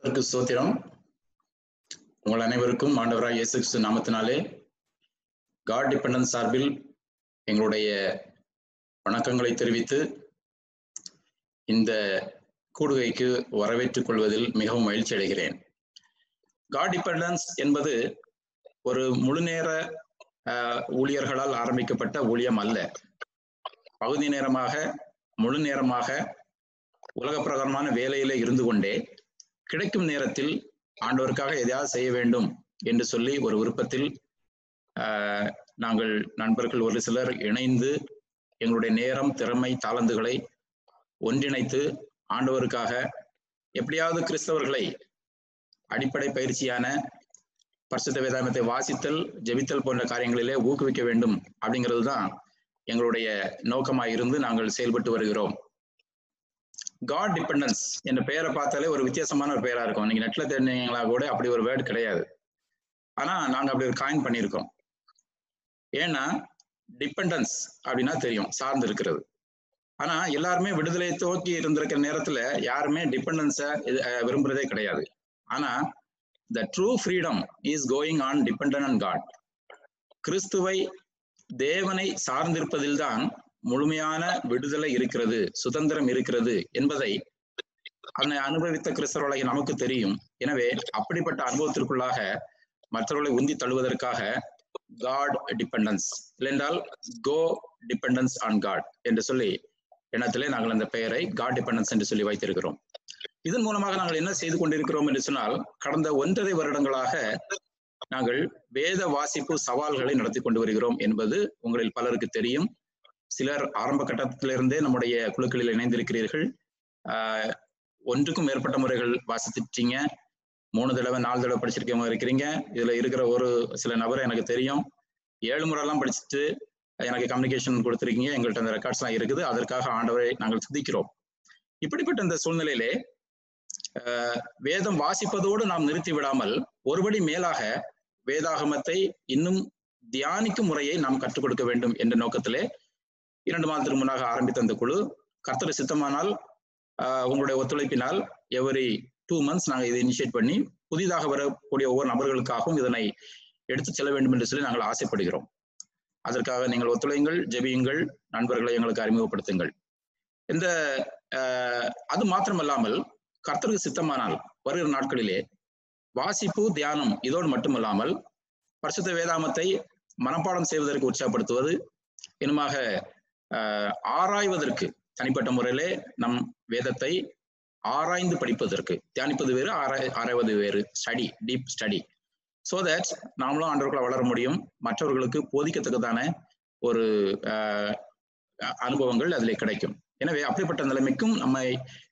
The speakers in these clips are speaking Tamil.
கர்த்தருக்கு ஸ்தோத்திரம். உங்கள் அனைவருக்கும் ஆண்டவராய் இயேசு கிறிஸ்து நாமத்தினாலே காட் டிபெண்டன்ஸ் சார்பில் எங்களுடைய வணக்கங்களை தெரிவித்து இந்த கூடுகைக்கு வரவேற்றுக் கொள்வதில் மிகவும் மகிழ்ச்சி அடைகிறேன். காட் டிபெண்டன்ஸ் என்பது ஒரு முழுநேர ஊழியர்களால் ஆரம்பிக்கப்பட்ட ஊழியம் அல்ல. பகுதி நேரமாக முழு நேரமாக உலக பிரகாரமான வேலையில இருந்து கொண்டே கிடைக்கும் நேரத்தில் ஆண்டவருக்காக எதையாவது செய்ய வேண்டும் என்று சொல்லி ஒரு விருப்பத்தில் நாங்கள் நண்பர்கள் ஒரு சிலர் இணைந்து எங்களுடைய நேரம், திறமை, தாளந்துகளை ஒன்றிணைத்து ஆண்டவருக்காக எப்படியாவது கிறிஸ்தவர்களை அடிப்படை பயிற்சியான பரிசுத்த வேதாகமத்தை வாசித்தல், ஜெபித்தல் போன்ற காரியங்களிலே ஊக்குவிக்க வேண்டும் அப்படிங்கிறது தான் எங்களுடைய நோக்கமாக இருந்து நாங்கள் செயல்பட்டு வருகிறோம். காட் டிபெண்டன்ஸ் என்ற பெயரை பார்த்தாலே ஒரு வித்தியாசமான ஒரு பெயரா இருக்கும். நீங்க நெட்ல தெரிஞ்சீங்களா கூட அப்படி ஒரு வேர்டு கிடையாது. ஆனா நாங்க அப்படி ஒரு காயின் பண்ணியிருக்கோம். ஏன்னா டிபெண்டன்ஸ் அப்படின்னா தெரியும், சார்ந்து இருக்கிறது. ஆனா எல்லாருமே விடுதலை துவக்கி இருந்திருக்கிற நேரத்துல யாருமே டிபெண்டன்ஸை விரும்புறதே கிடையாது. ஆனா the true freedom is going on dependent on God. கிறிஸ்துவை, தேவனை சார்ந்திருப்பதில் தான் முழுமையான விடுதலை இருக்கிறது, சுதந்திரம் இருக்கிறது என்பதை அதனை அனுபவித்த கிறிஸ்தவர்களை நமக்கு தெரியும். எனவே அப்படிப்பட்ட அனுபவத்திற்குள்ளாக மற்றவர்களை உந்தி தள்ளுவதற்காக காட் டிபெண்டன்ஸ் இல்லைன்றால் கோ டிபெண்டன்ஸ் ஆன் காட் என்று சொல்லி எண்ணத்திலே நாங்கள் அந்த பெயரை காட் டிபெண்டன்ஸ் என்று சொல்லி வைத்திருக்கிறோம். இதன் மூலமாக நாங்கள் என்ன செய்து கொண்டிருக்கிறோம் என்று சொன்னால், கடந்த 1.5 வருடங்களாக நாங்கள் வேத வாசிப்பு சவால்களை நடத்தி கொண்டு வருகிறோம் என்பது உங்களில் பலருக்கு தெரியும். சிலர் ஆரம்ப கட்டத்திலிருந்தே நம்முடைய குழுக்களில் இணைந்திருக்கிறீர்கள். ஒன்றுக்கும் மேற்பட்ட முறைகள் வாசித்துட்டீங்க. 3 தடவை 4 தடவை படிச்சிருக்கவங்க இருக்கிறீங்க. இதுல இருக்கிற ஒரு சில நபரை எனக்கு தெரியும். 7 முறைலாம் படிச்சுட்டு எனக்கு கம்யூனிகேஷன் கொடுத்துருக்கீங்க. எங்கள்கிட்ட அந்த ரெக்கார்ட்ஸ் எல்லாம் இருக்குது. அதற்காக ஆண்டவரை நாங்கள் துதிக்கிறோம். இப்படிப்பட்ட இந்த சூழ்நிலையிலே வேதம் வாசிப்பதோடு நாம் நிறுத்தி விடாமல் ஒருபடி மேலாக வேதாகமத்தை இன்னும் தியானிக்கும் முறையை நாம் கற்றுக் கொடுக்க வேண்டும் என்ற நோக்கத்திலே 2 மாதத்திற்கு முன்னாக ஆரம்பித்த அந்த குழு, கர்த்தர் சித்தமானால் உங்களுடைய ஒத்துழைப்பினால் எவரி 2 months நாங்கள் இதை இனிஷியேட் பண்ணி புதிதாக வரக்கூடிய ஒவ்வொரு நபர்களுக்காகவும் இதனை எடுத்து செல்ல வேண்டும் என்று சொல்லி நாங்கள் ஆசைப்படுகிறோம். அதற்காக நீங்கள் ஒத்துழையுங்கள், ஜெபியுங்கள், நண்பர்களை எங்களுக்கு அறிமுகப்படுத்துங்கள். இந்த அது மாத்திரமல்லாமல் கர்த்தருக்கு சித்தமானால் வருகிற நாட்களிலே வாசிப்பு, தியானம் இதோடு மட்டுமல்லாமல் பரிசுத்த வேதாகமத்தை மனப்பாடம் செய்வதற்கு உற்சாகப்படுத்துவது, இன்னுமாக ஆராய்வதற்கு தனிப்பட்ட முறையிலே நம் வேதத்தை ஆராய்ந்து படிப்பதற்கு, தியானிப்பது வேறு, ஆராய்வது வேறு, study, deep study, so that நாமளும் ஆண்டவர்களை வளர முடியும், மற்றவர்களுக்கு போதிக்கத்தக்கதான ஒரு அனுபவங்கள் அதிலே கிடைக்கும். எனவே அப்படிப்பட்ட நிலைமைக்கும் நம்மை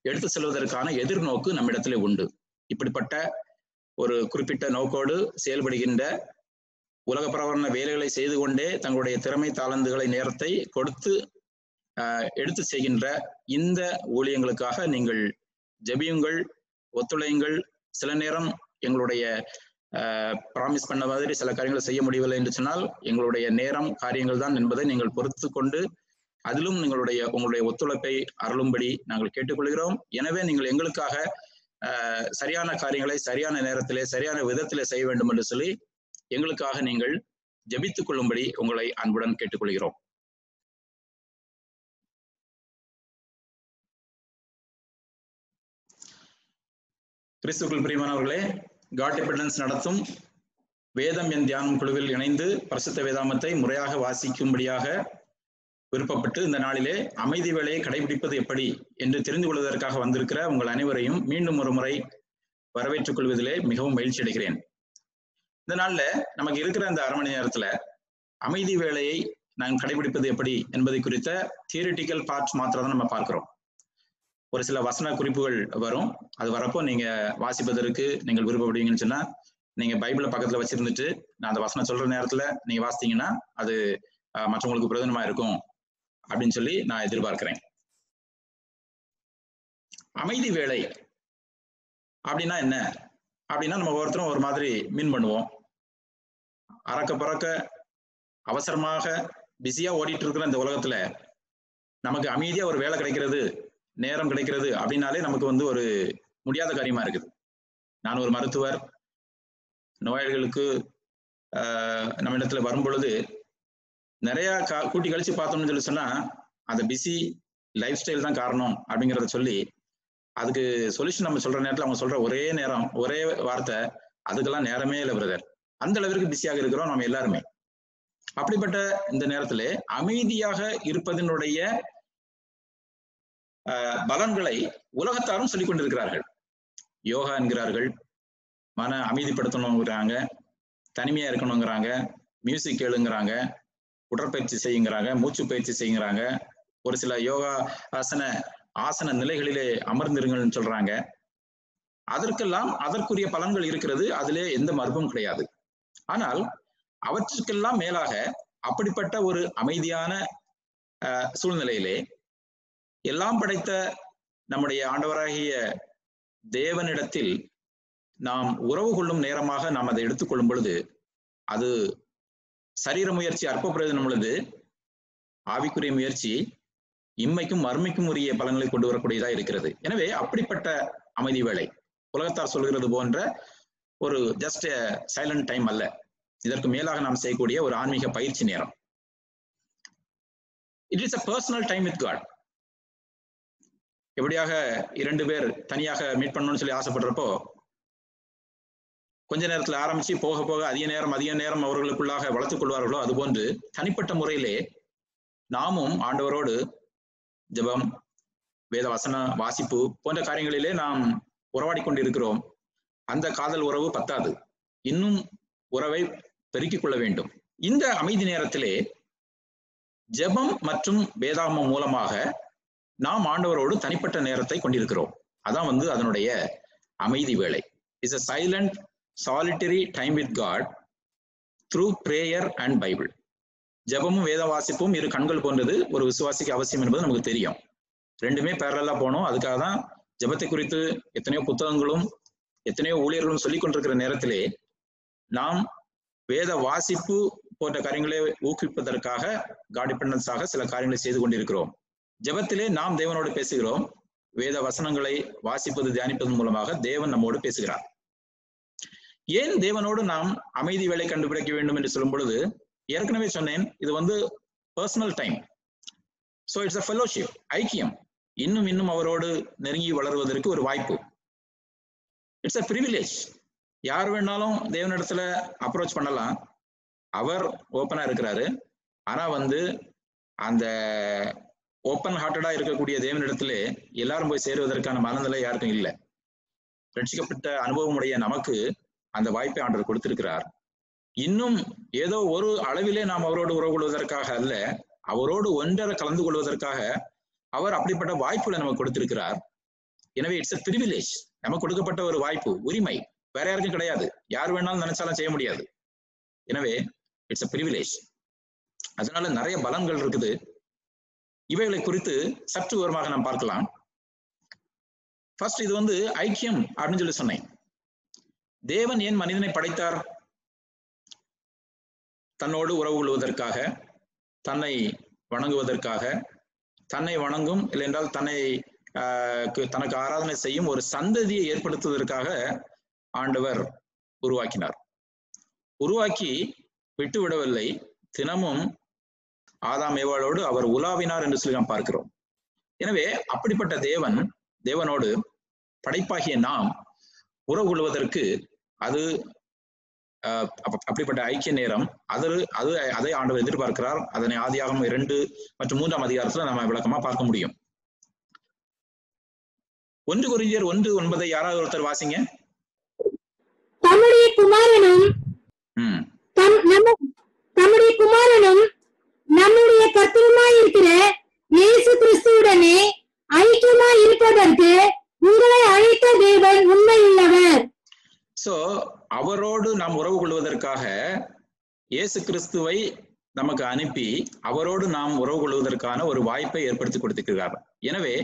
எடுத்து செல்வதற்கான எதிர்நோக்கு நம்மிடத்திலே உண்டு. இப்படிப்பட்ட ஒரு குறிப்பிட்ட நோக்கோடு செயல்படுகின்ற உலக பிரகாரமான வேலைகளை செய்து கொண்டே தங்களுடைய திறமை, தாளந்துகளை, நேரத்தை கொடுத்து எடுத்து செய்கின்ற இந்த ஊழியங்களுக்காக நீங்கள் ஜெபியுங்கள், ஒத்துழையுங்கள். சில நேரம் எங்களுடைய ப்ராமிஸ் பண்ண மாதிரி சில காரியங்களை செய்ய முடியவில்லை என்று சொன்னால் எங்களுடைய நேரம், காரியங்கள் தான் என்பதை நீங்கள் பொறுத்து கொண்டு அதிலும் உங்களுடைய ஒத்துழைப்பை அருளும்படி நாங்கள் கேட்டுக்கொள்கிறோம். எனவே நீங்கள் எங்களுக்காக சரியான காரியங்களை சரியான நேரத்திலே, சரியான விதத்திலே செய்ய வேண்டும் என்று சொல்லி எங்களுக்காக நீங்கள் ஜெபித்துக் கொள்ளும்படி உங்களை அன்புடன் கேட்டுக்கொள்கிறோம். கிறிஸ்துவுக்குள் பிரியமானவர்களே, காட் டிபெண்டன்ஸ் நடத்தும் வேதம் என் தியானம் குழுவில் இணைந்து பரிசுத்த வேதாகமத்தை முறையாக வாசிக்கும்படியாக விருப்பப்பட்டு இந்த நாளிலே அமைதி வேலையை கடைபிடிப்பது எப்படி என்று தெரிந்து கொள்வதற்காக வந்திருக்கிற உங்கள் அனைவரையும் மீண்டும் ஒரு முறை வரவேற்றுக் கொள்வதிலே மிகவும் மகிழ்ச்சி அடைகிறேன். இந்த நாள்ல நமக்கு இருக்கிற இந்த 1/2 மணி நேரத்துல அமைதி வேலையை நான் கடைபிடிப்பது எப்படி என்பதை குறித்த தியரிட்டிக்கல் பார்ட்ஸ் மாத்திரம் தான் நம்ம பார்க்கிறோம். ஒரு சில வசன குறிப்புகள் வரும். அது வரப்போ நீங்க வாசிப்பதற்கு நீங்கள் விருப்பப்படுவீங்கன்னு சொன்னா நீங்க பைபிளை பக்கத்துல வச்சிருந்துட்டு நான் அந்த வசனம் சொல்ற நேரத்துல நீங்க வாசித்தீங்கன்னா அது மற்றவங்களுக்கு பிரயோஜனமா இருக்கும் அப்படின்னு சொல்லி நான் எதிர்பார்க்கிறேன். அமைதி வேலை அப்படின்னா என்ன அப்படின்னா, நம்ம ஒவ்வொருத்தரும் ஒரு மாதிரி மீன் பண்ணுவோம். அறக்க பறக்க அவசரமாக பிஸியா ஓடிட்டு இருக்கிற இந்த உலகத்துல நமக்கு அமைதியா ஒரு வேலை கிடைக்கிறது, நேரம் கிடைக்கிறது அப்படின்னாலே நமக்கு ஒரு முடியாத காரியமா இருக்குது. நான் ஒரு மருத்துவர், நோயாளிகளுக்கு நம்ம இடத்துல வரும் பொழுது நிறைய கூட்டி கழிச்சு பார்த்தோம்னு சொல்லி சொன்னா அந்த பிஸி லைஃப் ஸ்டைல் தான் காரணம் அப்படிங்கிறத சொல்லி அதுக்கு சொல்யூஷன் நம்ம சொல்ற நேரத்தில் அவங்க சொல்ற ஒரே வார்த்தை, அதுக்கெல்லாம் நேரமே இல்லை பிரதர், அந்த அளவிற்கு பிஸியாக இருக்கிறோம் நம்ம எல்லாருமே. அப்படிப்பட்ட இந்த நேரத்திலே அமைதியாக இருப்பதனுடைய பலன்களை உலகத்தாரும் சொல்லிக் கொண்டிருக்கிறார்கள். யோகா என்கிறார்கள், மன அமைதிப்படுத்தணுங்கிறாங்க, தனிமையா இருக்கணுங்கிறாங்க, மியூசிக் கேளுங்கிறாங்க, உடற்பயிற்சி செய்யுங்கிறாங்க, மூச்சு பயிற்சி செய்யுங்கிறாங்க, ஒரு சில யோகா ஆசன நிலைகளிலே அமர்ந்திருங்கள்னு சொல்றாங்க. அதற்கெல்லாம் அதற்குரிய பலன்கள் இருக்கிறது, அதிலே எந்த மறுப்பும் கிடையாது. ஆனால் அவற்றுக்கெல்லாம் மேலாக அப்படிப்பட்ட ஒரு அமைதியான சூழ்நிலையிலே எல்லாம் படைத்த நம்முடைய ஆண்டவராகிய தேவனிடத்தில் நாம் உறவு கொள்ளும் நேரமாக நாம் அதை எடுத்துக்கொள்ளும் பொழுது அது சரீர முயற்சி அற்ப பிரயோஜனம் உள்ளது, ஆவிக்குரிய முயற்சி இம்மைக்கும் மறுமைக்கும் உரிய பலன்களை கொண்டு வரக்கூடியதா இருக்கிறது. எனவே அப்படிப்பட்ட அமைதி வேளை உலகத்தார் சொல்கிறது போன்ற ஒரு ஜஸ்ட் சைலண்ட் டைம் அல்ல, இதற்கு மேலாக நாம் செய்யக்கூடிய ஒரு ஆன்மீக பயிற்சி நேரம். It is a personal time with God. எப்படியாக 2 பேர் தனியாக மீட் பண்ணணும்னு சொல்லி ஆசைப்படுறப்போ கொஞ்ச நேரத்தில் ஆரம்பிச்சு போக போக அதிக நேரம் அவர்களுக்குள்ளாக வளர்த்துக் கொள்வார்களோ அதுபோன்று தனிப்பட்ட முறையிலே நாமும் ஆண்டவரோடு ஜெபம், வேத வசன வாசிப்பு போன்ற காரியங்களிலே நாம் உறவாடி கொண்டிருக்கிறோம். அந்த காதல் உறவு பத்தாது, இன்னும் உறவை பெருக்கிக் கொள்ள வேண்டும். இந்த அமைதி நேரத்திலே ஜெபம் மற்றும் வேதாகமம் மூலமாக நாம் ஆண்டவரோடு தனிப்பட்ட நேரத்தை கொண்டிருக்கிறோம். அதான் அதனுடைய அமைதி வேளை. It's a silent solitary time with God through prayer and Bible. ஜெபமும் வேத வாசிப்பும் 2 கண்கள் போன்றது ஒரு விசுவாசிக்கு அவசியம் என்பது நமக்கு தெரியும். 2மே பேரலா போனோம். அதுக்காக தான் ஜெபத்தை குறித்து எத்தனையோ புத்தகங்களும் எத்தனையோ ஊழியர்களும் சொல்லிக் கொண்டிருக்கிற நேரத்திலே நாம் வேத வாசிப்பு போன்ற காரியங்களை ஊக்குவிப்பதற்காக காட் டிபெண்டன்ஸாக சில காரியங்களை செய்து கொண்டிருக்கிறோம். ஜெபத்திலே நாம் தேவனோடு பேசுகிறோம். வேத வசனங்களை வாசிப்பது தியானிப்பதன் மூலமாக தேவன் நம்மோடு பேசுகிறார். ஏன் தேவனோடு நாம் அமைதி வேளை கண்டுபிடிக்க வேண்டும் என்று சொல்லும் பொழுது ஏற்கனவே சொன்னேன், இது personal time. So it's a fellowship, ஐக்கியம், இன்னும் அவரோடு நெருங்கி வளருவதற்கு ஒரு வாய்ப்பு. It's a privilege. யார் வேணாலும் தேவனிடத்துல அப்ரோச் பண்ணலாம், அவர் ஓப்பனா இருக்கிறாரு. ஆனா அந்த ஓப்பன் ஹார்ட்டடா இருக்கக்கூடிய தேவனிடத்திலே எல்லாரும் போய் சேருவதற்கான மனநிலை யாருக்கும் இல்லை. ரட்சிக்கப்பட்ட அனுபவமுடைய நமக்கு அந்த வாய்ப்பை ஆண்டவர் கொடுத்திருக்கிறார். இன்னும் ஏதோ ஒரு அளவிலே நாம் அவரோடு உறவு கொள்வதற்காக அல்ல, அவரோடு ஒன்றரை கலந்து கொள்வதற்காக அவர் அப்படிப்பட்ட வாய்ப்புகளை நமக்கு கொடுத்திருக்கிறார். எனவே இட்ஸ் a privilege, நமக்கு கொடுக்கப்பட்ட ஒரு வாய்ப்பு, உரிமை, வேற யாருக்கும் கிடையாது. யார் வேணாலும் நினைச்சாலும் செய்ய முடியாது. எனவே இட்ஸ் a privilege. அதனால நிறைய பலன்கள் இருக்குது. இவைகளை குறித்து சற்று விவரமாக நாம் பார்க்கலாம். ஃபர்ஸ்ட், இது ஐக்கியம் அப்படின்னு சொல்லி சொன்னேன். தேவன் ஏன் மனிதனை படைத்தார்? தன்னோடு உறவு கொள்வதற்காக, தன்னை வணங்குவதற்காக, தன்னை வணங்கும் இல்லை என்றால் தனக்கு ஆராதனை செய்யும் ஒரு சந்ததியை ஏற்படுத்துவதற்காக ஆண்டவர் உருவாக்கினார். உருவாக்கி விட்டு விடவில்லை, தினமும் ஆதாம் ஏவாளோடு அவர் உலாவினார் என்று சொல்லி நாம் பார்க்கிறோம். எனவே அப்படிப்பட்ட தேவனோடு படைப்பாகிய நாம் உறவு கொள்வதற்கு அது அப்படிப்பட்ட ஐக்கிய நேரம், அதை ஆண்டவர் எதிர்பார்க்கிறார். அதனை ஆதியாகமம் 2 மற்றும் 3ஆம் அதிகாரத்துல நம்ம விளக்கமா பார்க்க முடியும். 1 கொரிந்தியர் 1:9 யாராவது ஒருத்தர் வாசிங்க. தம்முடைய குமாரனும் நம்முடைய கர்த்தருமாய் இருக்கிற இயேசு கிறிஸ்துவுடனே ஐக்கியமாய் இருப்பதற்கு உங்களை அழைத்த தேவன் உண்மையுள்ளவர். சோ அவரோடு நாம் உறவு கொள்வதற்காக இயேசு கிறிஸ்துவை நமக்கு அனுப்பி அவரோடு நாம் உறவு கொள்வதற்கான ஒரு வாய்ப்பை ஏற்படுத்தி கொடுத்திருக்கிறார். எனவே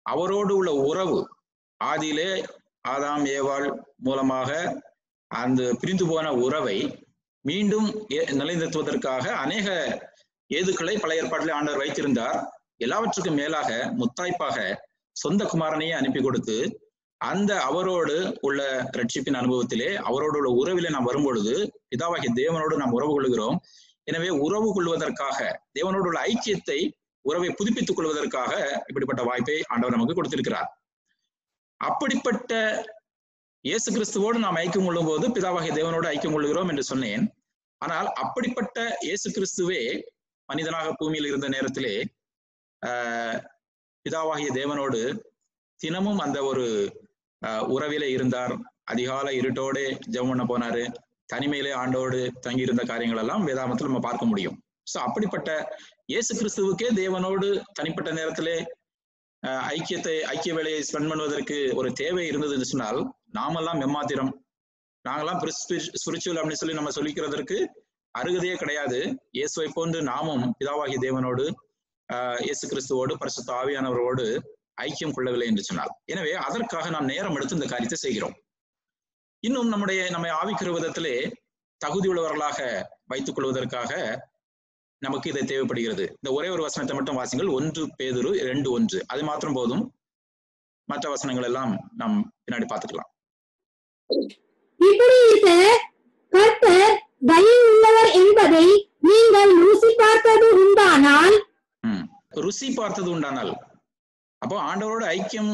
அவரோடு உள்ள உறவு, ஆதியிலே ஆதாம் ஏவாள் மூலமாக அந்த பிரிந்து போன உறவை மீண்டும் நிலைநிறுத்துவதற்காக அநேக ஏதுக்களை பழைய ஏற்பாட்டிலே ஆண்டவர் வைத்திருந்தார். எல்லாவற்றுக்கும் மேலாக முத்தாய்ப்பாக சொந்த குமாரனையே அனுப்பி கொடுத்து அந்த அவரோடு உள்ள ரட்சிப்பின் அனுபவத்திலே அவரோடு உள்ள உறவிலே நாம் வரும்பொழுது பிதாவாகிய தேவனோடு நாம் உறவு கொள்கிறோம். எனவே உறவு கொள்வதற்காக தேவனோடு உள்ள ஐக்கியத்தை உறவை புதுப்பித்துக் கொள்வதற்காக இப்படிப்பட்ட வாய்ப்பை ஆண்டவர் நமக்கு கொடுத்திருக்கிறார். அப்படிப்பட்ட இயேசு கிறிஸ்துவோடு நாம் ஐக்கியம் கொள்ளும் போது பிதாவாகிய தேவனோடு ஐக்கியம் கொள்கிறோம் என்று சொன்னேன். ஆனால் அப்படிப்பட்ட இயேசு கிறிஸ்துவே மனிதனாக பூமியில் இருந்த நேரத்திலே பிதாவாகிய தேவனோடு தினமும் அந்த ஒரு உறவிலே இருந்தார். அதிகாலை இருட்டோடு ஜெபம் பண்ண போனாரு. தனிமையிலே ஆண்டோடு தங்கியிருந்த காரியங்கள் எல்லாம் வேதாகமத்தில் நம்ம பார்க்க முடியும். சோ அப்படிப்பட்ட இயேசு கிறிஸ்துவுக்கே தேவனோடு தனிப்பட்ட நேரத்திலே ஐக்கிய வேலையை ஸ்பெண்ட் பண்ணுவதற்கு ஒரு தேவை இருந்ததுன்னு சொன்னால் நாமெல்லாம் எம்மாத்திரம், நாங்கெல்லாம் ஸ்பிரிச்சுவல் அப்படின்னு சொல்லி நம்ம சொல்லிக்கிறதற்கு அருகதையே கிடையாது. இயேசுவை போன்று நாமும் பிதாவாகிய தேவனோடு இயேசு கிறிஸ்துவோடு பரிசுத்த ஆவியானவரோடு ஐக்கியம் கொள்ளவில்லை என்று சொன்னார். எனவே அதற்காக நாம் நேரம் எடுத்து இந்த காரியத்தை செய்கிறோம். இன்னும் நம்மை ஆவிக்கிற விதத்திலே தகுதி உள்ளவர்களாக வைத்துக் கொள்வதற்காக நமக்கு இதை தேவைப்படுகிறது. இந்த ஒரே ஒரு வசனத்தை மட்டும் வாசிங்கள். 1 பேதுரு 2:1. அது மாத்திரம் போதும். மற்ற வசனங்கள் எல்லாம் நாம் பின்னாடி பார்த்துக்கலாம். இப்படி இருக்க கர்த்தர் தயை உள்ளவர் என்பதை நீங்கள் ருசி பார்த்தது உண்டானால் அப்போ ஆண்டவரோட ஐக்கியம்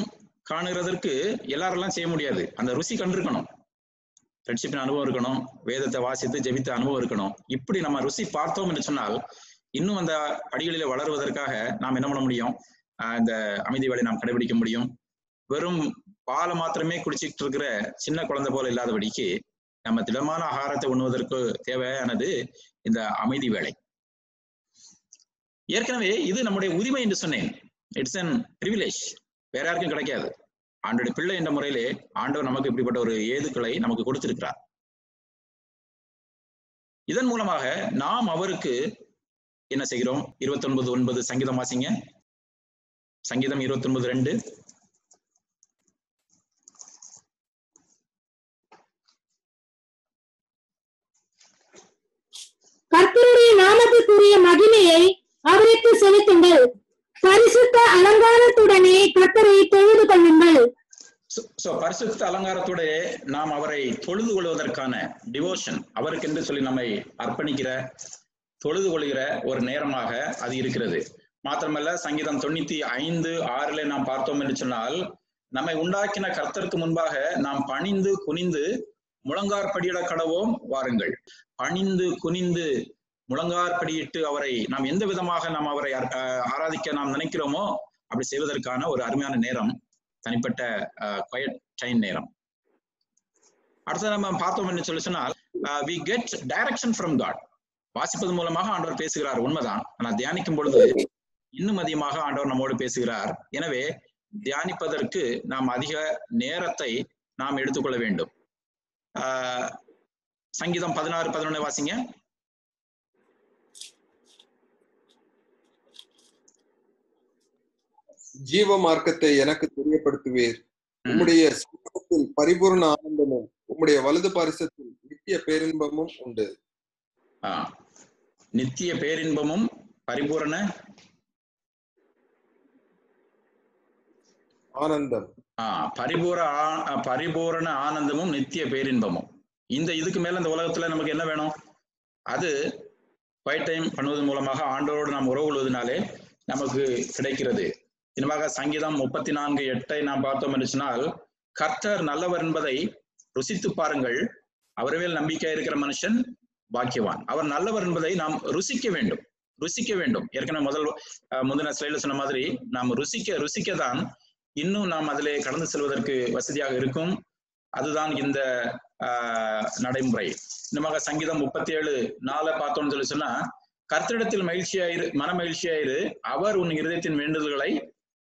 காணுகிறதற்கு எல்லாரெல்லாம் செய்ய முடியாது. அந்த ருசி கண்டிருக்கணும், ரட்சிப்பின் அனுபவம் இருக்கணும், வேதத்தை வாசித்து ஜெபித்த அனுபவம் இருக்கணும். இப்படி நம்ம ருசி பார்த்தோம் என்று சொன்னால் இன்னும் அந்த படிகளில வளருவதற்காக நாம் என்ன பண்ண முடியும்? இந்த அமைதி வேலை நாம் கடைபிடிக்க முடியும். வெறும் பாலை மாத்திரமே குடிச்சிட்டு இருக்கிற சின்ன குழந்தை போல இல்லாதபடிக்கு நம்ம திடமான ஆகாரத்தை உண்ணுவதற்கு தேவையானது இந்த அமைதி வேலை. ஏற்கனவே இது நம்முடைய உரிமை என்று சொன்னேன். இட்ஸ் அன் பிரிவிலேஜ், வேற யாருக்கும் கிடைக்காது. ஆண்டோட பிள்ளை என்ற முறையிலே ஆண்டவர் நமக்கு இப்படிப்பட்ட ஒரு ஏதுக்களை நமக்கு கொடுத்திருக்கிறார். இதன் மூலமாக நாம் அவருக்கு என்ன செய்கிறோம்? 29:9 சங்கீதம் வாசிங்க. சங்கீதம் 29:2. கர்த்தருடைய நாமத்துக்குரிய மகிமையை அவருக்கு செலுத்துங்கள், பரிசுத்த அலங்காரத்துடனே கர்த்தரை தொழுது கொள்ளுங்கள். பரிசுத்த அலங்காரத்துடைய நாம் அவரை தொழுது கொள்வதற்கான டிவோஷன், அவருக்கு என்று சொல்லி நம்மை அர்ப்பணிக்கிற தொழுது கொள்கிற ஒரு நேரமாக அது இருக்கிறது. மாத்திரமல்ல, சங்கீதம் 95:6 நாம் பார்த்தோம் என்று சொன்னால், நம்மை உண்டாக்கின கர்த்தருக்கு முன்பாக நாம் பணிந்து குனிந்து முழங்கார்படியிட கடவோம் வாருங்கள். பணிந்து குனிந்து முழங்கார்படியிட்டு அவரை நாம் எந்த விதமாக நாம் அவரை ஆராதிக்க நாம் நினைக்கிறோமோ அப்படி செய்வதற்கான ஒரு அருமையான நேரம், தனிப்பட்ட குவைட் டைம் நேரம். அடுத்தது நம்ம பார்த்தோம் என்று சொல்லி சொன்னால், we get direction from God. வாசிப்பது மூலமாக ஆண்டவர் பேசுகிறார், உண்மைதான். ஆனால் தியானிக்கும் பொழுது இன்னும் அதிகமாக ஆண்டவர் நம்மோடு பேசுகிறார். எனவே தியானிப்பதற்கு நாம் அதிக நேரத்தை நாம் எடுத்துக்கொள்ள வேண்டும். சங்கீதம் 16:11 வாசிங்க. ஜீவ மார்க்கத்தை எனக்கு தெரியப்படுத்துவீர், உம்முடைய சமூகத்தில் பரிபூர்ண ஆனந்தமும் உம்முடைய வலது பாரிசத்தில் நித்திய பேரின்பமும் உண்டு. நித்திய பேரின்பமும் பரிபூரண ஆனந்தம், பரிபூரண ஆனந்தமும் நித்திய பேரின்பமும். இதுக்கு மேல இந்த உலகத்துல நமக்கு என்ன வேணும்? அது குவைட் டைம் பண்ணுவதன் மூலமாக ஆண்டவரோடு நாம் உறவு கொள்வதனாலே நமக்கு கிடைக்கிறது. இனமாக சங்கீதம் 34:8 நாம் பார்த்தோம் என்று சொன்னால், கர்த்தர் நல்லவர் என்பதை ருசித்து பாருங்கள், அவர் மேல் நம்பிக்கை இருக்கிற மனுஷன் பாக்கியவான். அவர் நல்லவர் என்பதை நாம் ருசிக்க வேண்டும். ஏற்கனவே முந்தின ஸ்லைட்ல சொன்ன மாதிரி நாம் ருசிக்க தான் இன்னும் நாம் அதிலே கடந்து செல்வதற்கு வசதியாக இருக்கும். அதுதான் இந்த நடைமுறை. இன்னமாக சங்கீதம் 37:4 பார்த்தோம்னு சொல்லி சொன்னா, கர்த்தரிடத்தில் மன மகிழ்ச்சியாயிரு, அவர் உன் இருதயத்தின் வேண்டுதல்களை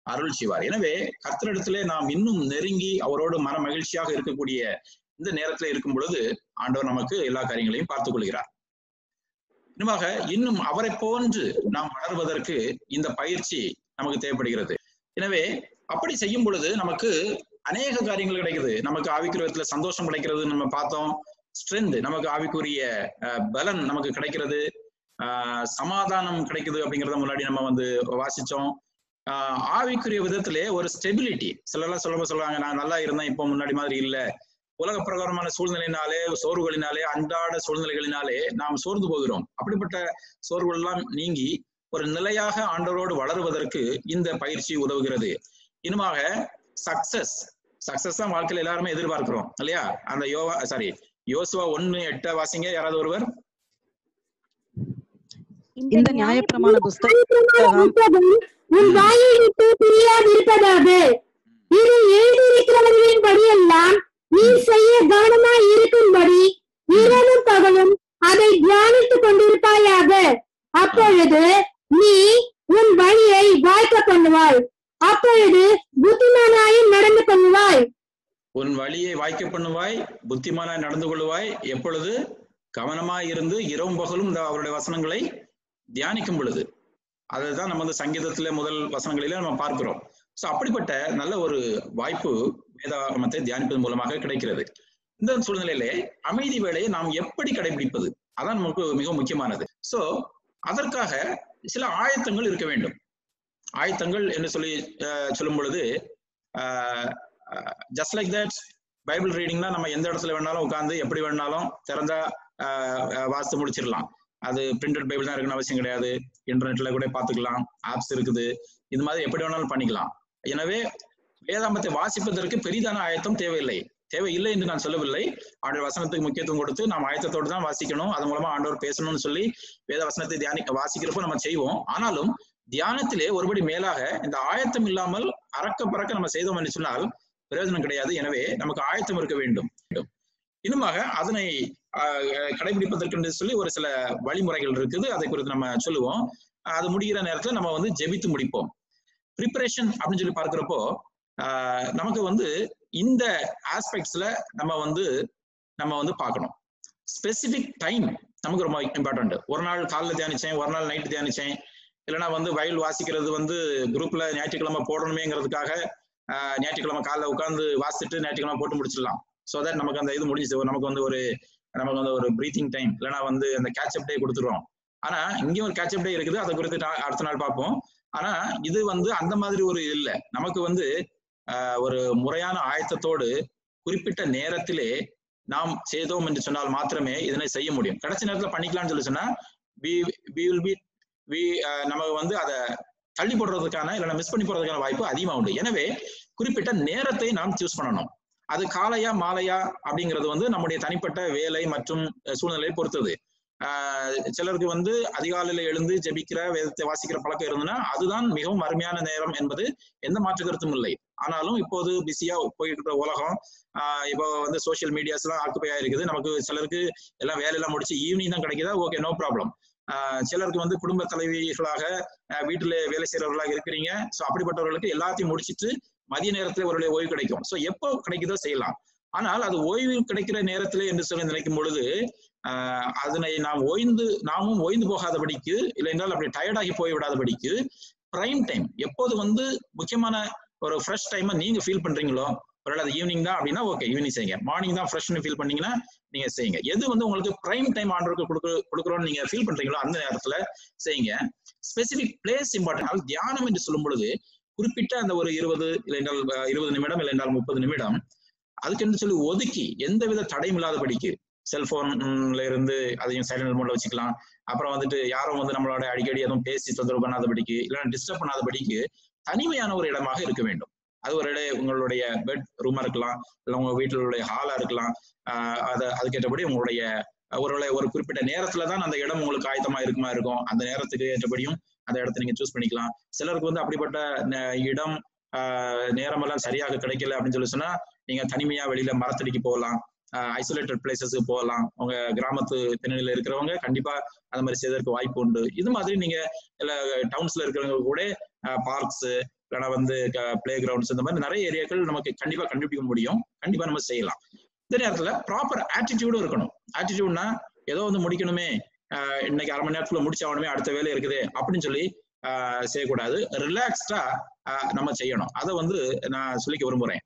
அருள் செய்வார். எனவே கர்த்தரிடத்திலே நாம் இன்னும் நெருங்கி அவரோடு மன மகிழ்ச்சியாக இருக்கக்கூடிய இந்த நேரத்துல இருக்கும் பொழுது ஆண்டவர் நமக்கு எல்லா காரியங்களையும் பார்த்துக் கொள்கிறார். இன்னும் அவரை போன்று நாம் வளர்வதற்கு இந்த பயிற்சி நமக்கு தேவைப்படுகிறது. எனவே அப்படி செய்யும் பொழுது நமக்கு அநேக காரியங்கள் கிடைக்குது. நமக்கு ஆவிக்குரியத்துல சந்தோஷம் கிடைக்கிறது, நம்ம பார்த்தோம். ஸ்ட்ரென்த், நமக்கு ஆவிக்குரிய பலன் நமக்கு கிடைக்கிறது, சமாதானம் கிடைக்குது அப்படிங்கிறத முன்னாடி நம்ம வாசிச்சோம். ஆவிக்குரிய விதத்திலே ஒரு ஸ்டெபிலிட்டி. சிலர்லாம் சொல்லுவாங்க, நான் நல்லா இருந்தேன், இப்போ முன்னாடி மாதிரி இல்லை. உலக பிரகாரமான சூழ்நிலையினாலே, சோர்வுகளினாலே, அன்றாட சூழ்நிலைகளினாலே நாம் சோர்ந்து போகிறோம். அப்படிப்பட்ட சோர்வுகள் எல்லாம் நீங்கி ஒரு நிலையாக ஆண்டவரோடு வளருவதற்கு இந்த பயிற்சி உதவுகிறது. இன்னுமாக சக்சஸ் தான் வாழ்க்கையில எல்லாருமே எதிர்பார்க்கிறோம் இல்லையா? அந்த யோசுவா 1:8 வாசிங்க யாராவது ஒருவர். இந்த நியாயப்பிரமாண புஸ்தகம் உன் வாயை விட்டு பிரியாதிருப்பதாக. இது எழுதியிருக்கிறவர்களின் படியெல்லாம் நீ செய்ய கவனமாய் இருக்கும்படி இரவும் பகலும் அதை தியானித்துக் கொண்டிருப்பாயாக. அப்பொழுது நீ உன் வழியை வாய்க்க பண்ணுவாய், அப்பொழுது புத்திமானாயும் நடந்து கொள்வாய். உன் வழியை வாய்க்க பண்ணுவாய், புத்திமானாய் நடந்து கொள்வாய். எப்பொழுது? கவனமாய் இருந்து இரவும் பகலும் இந்த அவருடைய வசனங்களை தியானிக்கும் பொழுது. அதுதான் நம்ம வந்து சங்கீதத்திலே முதல் வசனங்களிலே நம்ம பார்க்கிறோம். சோ அப்படிப்பட்ட நல்ல ஒரு வாய்ப்பு வேதாகமத்தை தியானிப்பதன் மூலமாக கிடைக்கிறது. இந்த சூழ்நிலையிலே அமைதி வேளையை நாம் எப்படி கடைபிடிப்பது, அதான் நமக்கு மிக முக்கியமானது. சோ அதற்காக சில ஆயத்தங்கள் இருக்க வேண்டும். ஆயத்தங்கள் என்று சொல்லும் பொழுது ஜஸ்ட் லைக் தட் பைபிள் ரீடிங்னா நம்ம எந்த இடத்துல வேணாலும் உட்கார்ந்து எப்படி வேணாலும் திறந்தா வாசித்து முடிச்சிடலாம். அது பிரிண்டட் பைபிள் தான் இருக்குன்னு அவசியம் கிடையாது. இன்டர்நெட்ல கூட பார்த்துக்கலாம், ஆப்ஸ் இருக்குது, இது மாதிரி எப்படி வேணாலும் பண்ணிக்கலாம். எனவே வேதாகமத்தை வாசிப்பதற்கு பெரிதான ஆயத்தம் தேவையில்லை என்று நான் சொல்லவில்லை. ஆண்டவர் வசனத்துக்கு முக்கியத்துவம் கொடுத்து நாம் ஆயத்தத்தோடு தான் வாசிக்கணும், அது மூலமா ஆண்டவர் பேசணும்னு சொல்லி வேத வசனத்தை வாசிக்கிறப்போ நம்ம செய்வோம். ஆனாலும் தியானத்திலே ஒருபடி மேலாக இந்த ஆயத்தம் இல்லாமல் அறக்க பறக்க நம்ம செய்தோம் என்று சொன்னால் பிரயோஜனம் கிடையாது. எனவே நமக்கு ஆயத்தம் இருக்க வேண்டும். இன்னுமாக அதனை கடைபிடிப்பதற்கு சொல்லி ஒரு சில வழிமுறைகள் இருக்குது, அதை குறித்து நம்ம சொல்லுவோம். அது முடிகிற நேரத்துல நம்ம வந்து ஜெபித்து முடிப்போம். ப்ரிப்பரேஷன் அப்படின்னு சொல்லி பார்க்கிறப்போ நமக்கு வந்து இந்த ஆஸ்பெக்ட்ஸ்ல நம்ம வந்து பார்க்கணும். ஸ்பெசிபிக் டைம் நமக்கு ரொம்ப இம்பார்ட்டன்ட். ஒரு நாள் காலைல தியானிச்சேன், ஒரு நாள் நைட்டு தியானிச்சேன், இல்லைன்னா வந்து பைபிள் வாசிக்கிறது வந்து குரூப்ல ஞாயிற்றுக்கிழமை போடணுமேங்கிறதுக்காக ஞாயிற்றுக்கிழமை காலைல உட்காந்து வாசிச்சுட்டு ஞாயிற்றுக்கிழமை போட்டு முடிச்சிடலாம். ஸோ தட் நமக்கு அந்த இது முடிஞ்சிச்சு, நமக்கு வந்து ஒரு பிரீத்திங் டைம், இல்லைன்னா வந்து அந்த கேட்சப் டே கொடுத்துருவோம். ஆனா இங்கேயும் ஒரு கேட்சப் டே இருக்குது, அதை குறித்து அடுத்த நாள் பார்ப்போம். ஆனா இது வந்து அந்த மாதிரி ஒரு இல்லை. நமக்கு வந்து ஒரு முறையான ஆயத்தத்தோடு குறிப்பிட்ட நேரத்திலே நாம் செய்தோம் என்று சொன்னால் மாத்திரமே இதனை செய்ய முடியும். கடைசி நேரத்துல பண்ணிக்கலாம்னு சொல்லி சொன்னா நமக்கு வந்து அதை தள்ளி போடுறதுக்கான இல்லைன்னா மிஸ் பண்ணி போறதுக்கான வாய்ப்பு அதிகமாக உண்டு. எனவே குறிப்பிட்ட நேரத்தை நாம் சூஸ் பண்ணணும். அது காலையா மாலையா அப்படிங்கிறது வந்து நம்முடைய தனிப்பட்ட வேலை மற்றும் சூழ்நிலையை பொறுத்தது. சிலருக்கு வந்து அதிகாலையில எழுந்து ஜெபிக்கிற வேதத்தை வாசிக்கிற பழக்கம் இருந்ததுன்னா அதுதான் மிகவும் அருமையான நேரம் என்பது எந்த மாற்று கருத்தும் இல்லை. ஆனாலும் இப்போது பிஸியா போயிட்டு உலகம் இப்போ வந்து சோசியல் மீடியாஸ் எல்லாம் ஆக்குப்பையா இருக்குது. நமக்கு சிலருக்கு எல்லாம் வேலையெல்லாம் முடிச்சு ஈவினிங் தான் கிடைக்குதா, ஓகே, நோ ப்ராப்ளம். சிலருக்கு வந்து குடும்ப தலைவிகளாக வீட்டுல வேலை செய்யறவர்களாக இருக்கிறீங்க. ஸோ அப்படிப்பட்டவர்களுக்கு எல்லாத்தையும் முடிச்சுட்டு மதிய நேரத்துல ஒரு ஓய்வு கிடைக்கும். ஸோ எப்போ கிடைக்குதோ செய்யலாம். ஆனால் அது ஓய்வு கிடைக்கிற நேரத்திலே என்று சொல்லி நினைக்கும் பொழுது அதனை நாமும் ஓய்ந்து போகாதபடிக்கு, இல்லை என்றால் அப்படி டயர்டாகி போய் விடாதபடிக்கு பிரைம் டைம் எப்போது வந்து முக்கியமான ஒரு ஃப்ரெஷ் டைமை நீங்க ஃபீல் பண்றீங்களோ, ஒரு அது ஈவினிங் தான் அப்படின்னா ஓகே ஈவினிங் செய்யுங்க. மார்னிங் தான் ஃப்ரெஷ்னு ஃபீல் பண்ணீங்கன்னா நீங்க செய்யுங்க. எது வந்து உங்களுக்கு பிரைம் டைம் ஆண்டருக்கு கொடுக்குறோம்னு நீங்க ஃபீல் பண்றீங்களோ அந்த நேரத்துல செய்யுங்க. Specific place important. அது தியானம் என்று சொல்லும் பொழுது குறிப்பிட்ட அந்த ஒரு 20 நிமிடம் இல்லை என்றால் 30 நிமிடம் அதுக்கு சொல்லி ஒதுக்கி எந்தவித தடையும் இல்லாதபடிக்கு செல்போன்ல இருந்து அதையும் சைலண்ட் மோட்ல வச்சுக்கலாம். அப்புறம் வந்துட்டு யாரும் வந்து நம்மளோட அடிக்கடி எதுவும் பேசி தொந்தரவு பண்ணாதபடிக்கு, இல்லைன்னா டிஸ்டர்ப் பண்ணாதபடிக்கு தனிமையான ஒரு இடமாக இருக்க வேண்டும். அது ஒரு உங்களுடைய பெட் ரூமா இருக்கலாம், இல்லை உங்க வீட்டிலுடைய ஹாலா இருக்கலாம். அதுக்கேற்றபடி உங்களுடைய ஒரு குறிப்பிட்ட நேரத்துலதான் அந்த இடம் உங்களுக்கு ஆயத்தமா இருக்கும். அந்த நேரத்துக்கு ஏற்றபடியும் அந்த இடத்த நீங்க சூஸ் பண்ணிக்கலாம். சிலருக்கு வந்து அப்படிப்பட்ட இடம் நேரம் எல்லாம் சரியாக கிடைக்கல அப்படின்னு சொல்லி சொன்னா நீங்க தனிமையா வெளியில மரத்தடிக்கு போகலாம், ஐசோலேட்டட் பிளேசஸ்க்கு போகலாம். உங்க கிராமத்து பின்னணியில இருக்கிறவங்க கண்டிப்பா அந்த மாதிரி செய்வதற்கு வாய்ப்பு உண்டு. இது மாதிரி நீங்க டவுன்ஸ்ல இருக்கிறவங்க கூட பார்க்ஸ், இல்லைன்னா வந்து பிளே கிரவுண்ட்ஸ், இந்த மாதிரி நிறைய ஏரியாக்கள் நமக்கு கண்டிப்பா கண்டுபிடிக்க முடியும். கண்டிப்பா நம்ம செய்யலாம். இந்த நேரத்துல ப்ராப்பர் ஆட்டிடியூடும் இருக்கணும். ஆட்டிடியூட்னா ஏதோ வந்து முடிக்கணுமே, இன்னைக்கு அரை மணி நேரத்துல முடிச்சாகணுமே, அடுத்த வேலை இருக்குது அப்படின்னு சொல்லி செய்யக்கூடாது. ரிலாக்ஸ்டா நம்ம செய்யணும். அதை வந்து நான் சொல்லிக்க விரும்புறேன்.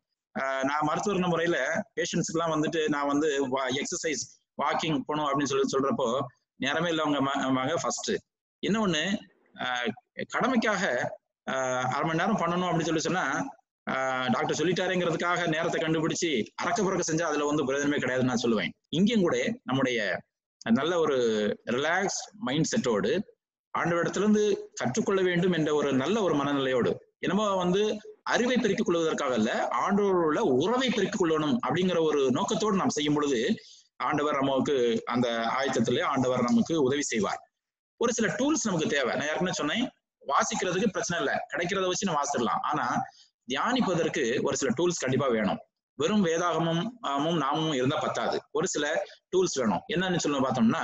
நான் மருத்துவர் முறையில பேஷண்ட்ஸ்க்கு எல்லாம் வந்துட்டு நான் வந்து எக்ஸசைஸ் வாக்கிங் போகணும் அப்படின்னு சொல்றப்போ நேரமே இல்லவங்க ஃபர்ஸ்ட். இன்னொன்னு கடமைக்காக அரை மணி நேரம் பண்ணணும் அப்படின்னு சொல்லி சொன்னா டாக்டர் சொல்லிட்டாருங்கிறதுக்காக நேரத்தை கண்டுபிடிச்சு அறக்க புறக்க செஞ்சா அதுல வந்து பிரயோஜனமே கிடையாதுன்னு நான் சொல்லுவேன். இங்கேயும் கூட நம்முடைய நல்ல ஒரு ரிலாக்ஸ் மைண்ட் செட்டோடு ஆண்டவரிடத்திலிருந்து கற்றுக்கொள்ள வேண்டும் என்ற ஒரு நல்ல ஒரு மனநிலையோடு, என்னமோ வந்து அறிவை பெருக்கிக் கொள்வதற்காக அல்ல, ஆண்டவரோட உறவை பெருக்கிக் கொள்ளணும் அப்படிங்கிற ஒரு நோக்கத்தோடு நாம் செய்யும் பொழுது ஆண்டவர் நமக்கு அந்த ஆயத்தத்திலே ஆண்டவர் நமக்கு உதவி செய்வார். ஒரு சில டூல்ஸ் நமக்கு தேவை. நான் ஏற்கனவே சொன்னேன், வாசிக்கிறதுக்கு பிரச்சனை இல்லை, கிடைக்கிறத வச்சு நம்ம வாசிடலாம். ஆனா தியானிப்பதற்கு ஒரு சில டூல்ஸ் கண்டிப்பா வேணும். வெறும் வேதாகமும் நாமும் இருந்தா பத்தாது, ஒரு சில டூல்ஸ் வேணும். என்னன்னு சொல்லி பார்த்தோம்னா,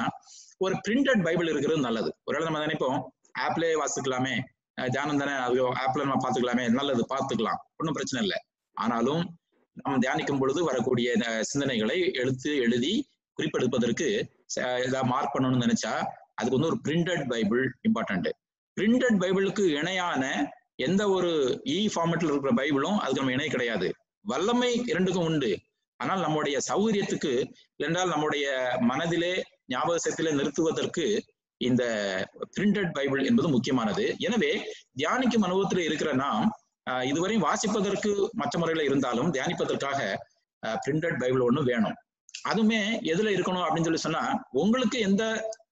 ஒரு பிரிண்டட் பைபிள் இருக்கிறது நல்லது. ஒருவேளை நம்ம நினைப்போம் ஆப்லயே வாசிக்கலாமே, தியானம் தானே, அது ஆப்ல நம்ம பார்த்துக்கலாமே, நல்லது பார்த்துக்கலாம், ஒன்றும் பிரச்சனை இல்லை. ஆனாலும் நம்ம தியானிக்கும் பொழுது வரக்கூடிய சிந்தனைகளை எழுதி குறிப்பெடுப்பதற்கு ஏதாவது மார்க் பண்ணணும்னு நினைச்சா அதுக்கு வந்து ஒரு பிரிண்டட் பைபிள் இம்பார்ட்டன்ட். பிரிண்டட் பைபிளுக்கு இணையான எந்த ஒரு ஃபார்மேட்ல இருக்கிற பைபிளும் அதுக்கு நம்ம இணை கிடையாது. வல்லமை இரண்டுக்கும் உண்டு. ஆனால் நம்முடைய சௌகரியத்துக்கு இல்லைன்றால் நம்முடைய மனதிலே ஞாபகத்திலே நிறுத்துவதற்கு இந்த பிரிண்டட் பைபிள் என்பது முக்கியமானது. எனவே தியானிக்கும் அனுபவத்தில் இருக்கிற நாம் இதுவரையும் வாசிப்பதற்கு மற்ற முறையில இருந்தாலும் தியானிப்பதற்காக பிரிண்டட் பைபிள் ஒண்ணு வேணும். அதுவுமே எதுல இருக்கணும் அப்படின்னு சொல்லி சொன்னா, உங்களுக்கு எந்த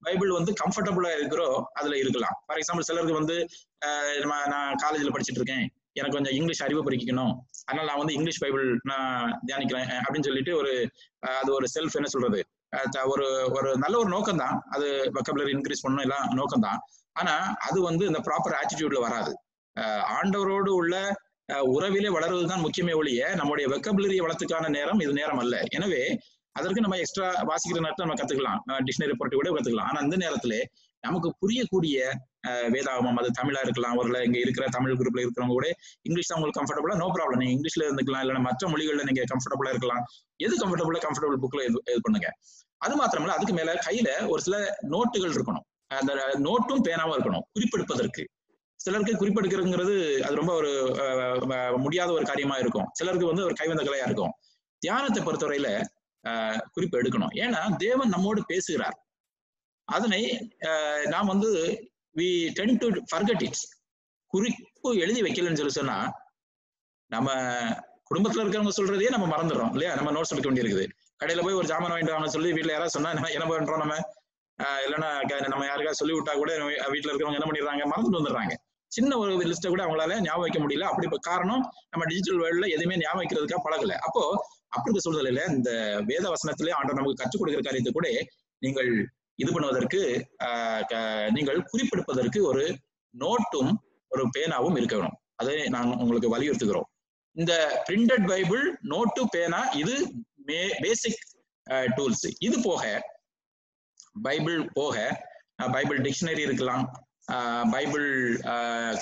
பைபிள் வந்து கம்ஃபர்டபுளா இருக்கிறோ அதுல இருக்கலாம். ஃபார் எக்ஸாம்பிள், சிலருக்கு வந்து நான் காலேஜ்ல படிச்சுட்டு இருக்கேன், எனக்கு கொஞ்சம் இங்கிலீஷ் அறிவு படிக்கணும், அதனால நான் வந்து இங்கிலீஷ் பைபிள் நான் தியானிக்கிறேன் அப்படின்னு சொல்லிட்டு அது ஒரு செல்ஃப் என்ன சொல்றது, ஒரு நல்ல ஒரு நோக்கம் தான். அது வொக்காபுலரி இன்க்ரீஸ் பண்ணணும் எல்லாம் நோக்கம் தான். ஆனா அது வந்து இந்த ப்ராப்பர் ஆட்டிடியூட்ல வராது. ஆண்டவரோடு உள்ள உறவிலே வளர்வதுதான் முக்கியமே ஒழிய நம்முடைய வொக்காபுலரி வளர்த்துக்கான நேரம் இது நேரம் அல்ல. எனவே அதற்கு நம்ம எக்ஸ்ட்ரா வாசிக்கிற நேரத்தை நம்ம கத்துக்கலாம், டிக்ஷனரி போட்டு கூட கத்துக்கலாம். ஆனா அந்த நேரத்துல நமக்கு புரியக்கூடிய வேதாகமம், அது தமிழா இருக்கலாம், ஒரு இங்க இருக்கிற தமிழ் குரூப்ல இருக்கிறவங்க கூட இங்கிலீஷ் தான் உங்களுக்கு கம்ஃபர்டபுளா, நோ ப்ராப்ளம், நீங்க இங்கிலீஷ்ல இருந்துக்கலாம், இல்லைன்னா மற்ற மொழிகள்ல நீங்க கம்ஃபர்டபுளா இருக்கலாம். எது கம்ஃபர்டபுள் புக்ல இது பண்ணுங்க. அது மாத்திரமல்ல, அதுக்கு மேல கையில ஒரு சில நோட்டுகள் இருக்கணும். அந்த நோட்டும் பேனாவும் இருக்கணும் குறிப்பெடுப்பதற்கு. சிலருக்கு குறிப்பெடுக்கிறதுங்கிறது அது ரொம்ப ஒரு முடியாத ஒரு காரியமா இருக்கும். சிலருக்கு வந்து ஒரு கைவந்த கலையா இருக்கும். தியானத்தை பொறுத்தவரையில குறிப்பு எடுக்கணும். ஏன்னா தேவன் நம்மோடு பேசுகிறார். அதனை நாம் வந்து we tend to forget it. குறிப்பு எழுதி வைக்கலன்னு சொல்லி சொன்னா நம்ம குடும்பத்துல இருக்கிறவங்க சொல்றதையே நம்ம மறந்துடுறோம் இல்லையா? நம்ம நோட்ஸ் எடுக்க வேண்டியிருக்குது. கடையில போய் ஒரு ஜாமான் வாங்கிட்டு வாங்க சொல்லி வீட்டுல யாராவது சொன்னா என்ன பண்றோம் நம்ம, இல்லைன்னா நம்ம யாருக்காவது சொல்லி விட்டா கூட வீட்டுல இருக்கிறவங்க என்ன பண்ணிடுறாங்க, மறந்துட்டு வந்துடுறாங்க. சின்ன ஒரு லிஸ்ட்டை கூட அவங்களால ஞாபகம் வைக்க முடியல. அப்படி காரணம் நம்ம டிஜிட்டல் வேர்ல்ட்ல எதுவுமே ஞாபகம் வைக்கிறதுக்காக பழகல. அப்போ அப்படி இருக்க சூழ்நிலையில இந்த வேத வசனத்திலே ஆண்டவர் நமக்கு கற்றுக் கொடுக்கிற காரியத்தை கூட நீங்கள் இது பண்ணுவதற்கு நீங்கள் குறிப்பெடுப்பதற்கு ஒரு நோட்டும் ஒரு பேனாவும் இருக்க வேணும். அதை நாங்கள் உங்களுக்கு வலியுறுத்துகிறோம். இந்த பிரிண்டட் பைபிள், நோட்டு, பேனா இது பேசிக் டூல்ஸ். இது போக பைபிள் போக பைபிள் டிக்ஷனரி இருக்கலாம், பைபிள்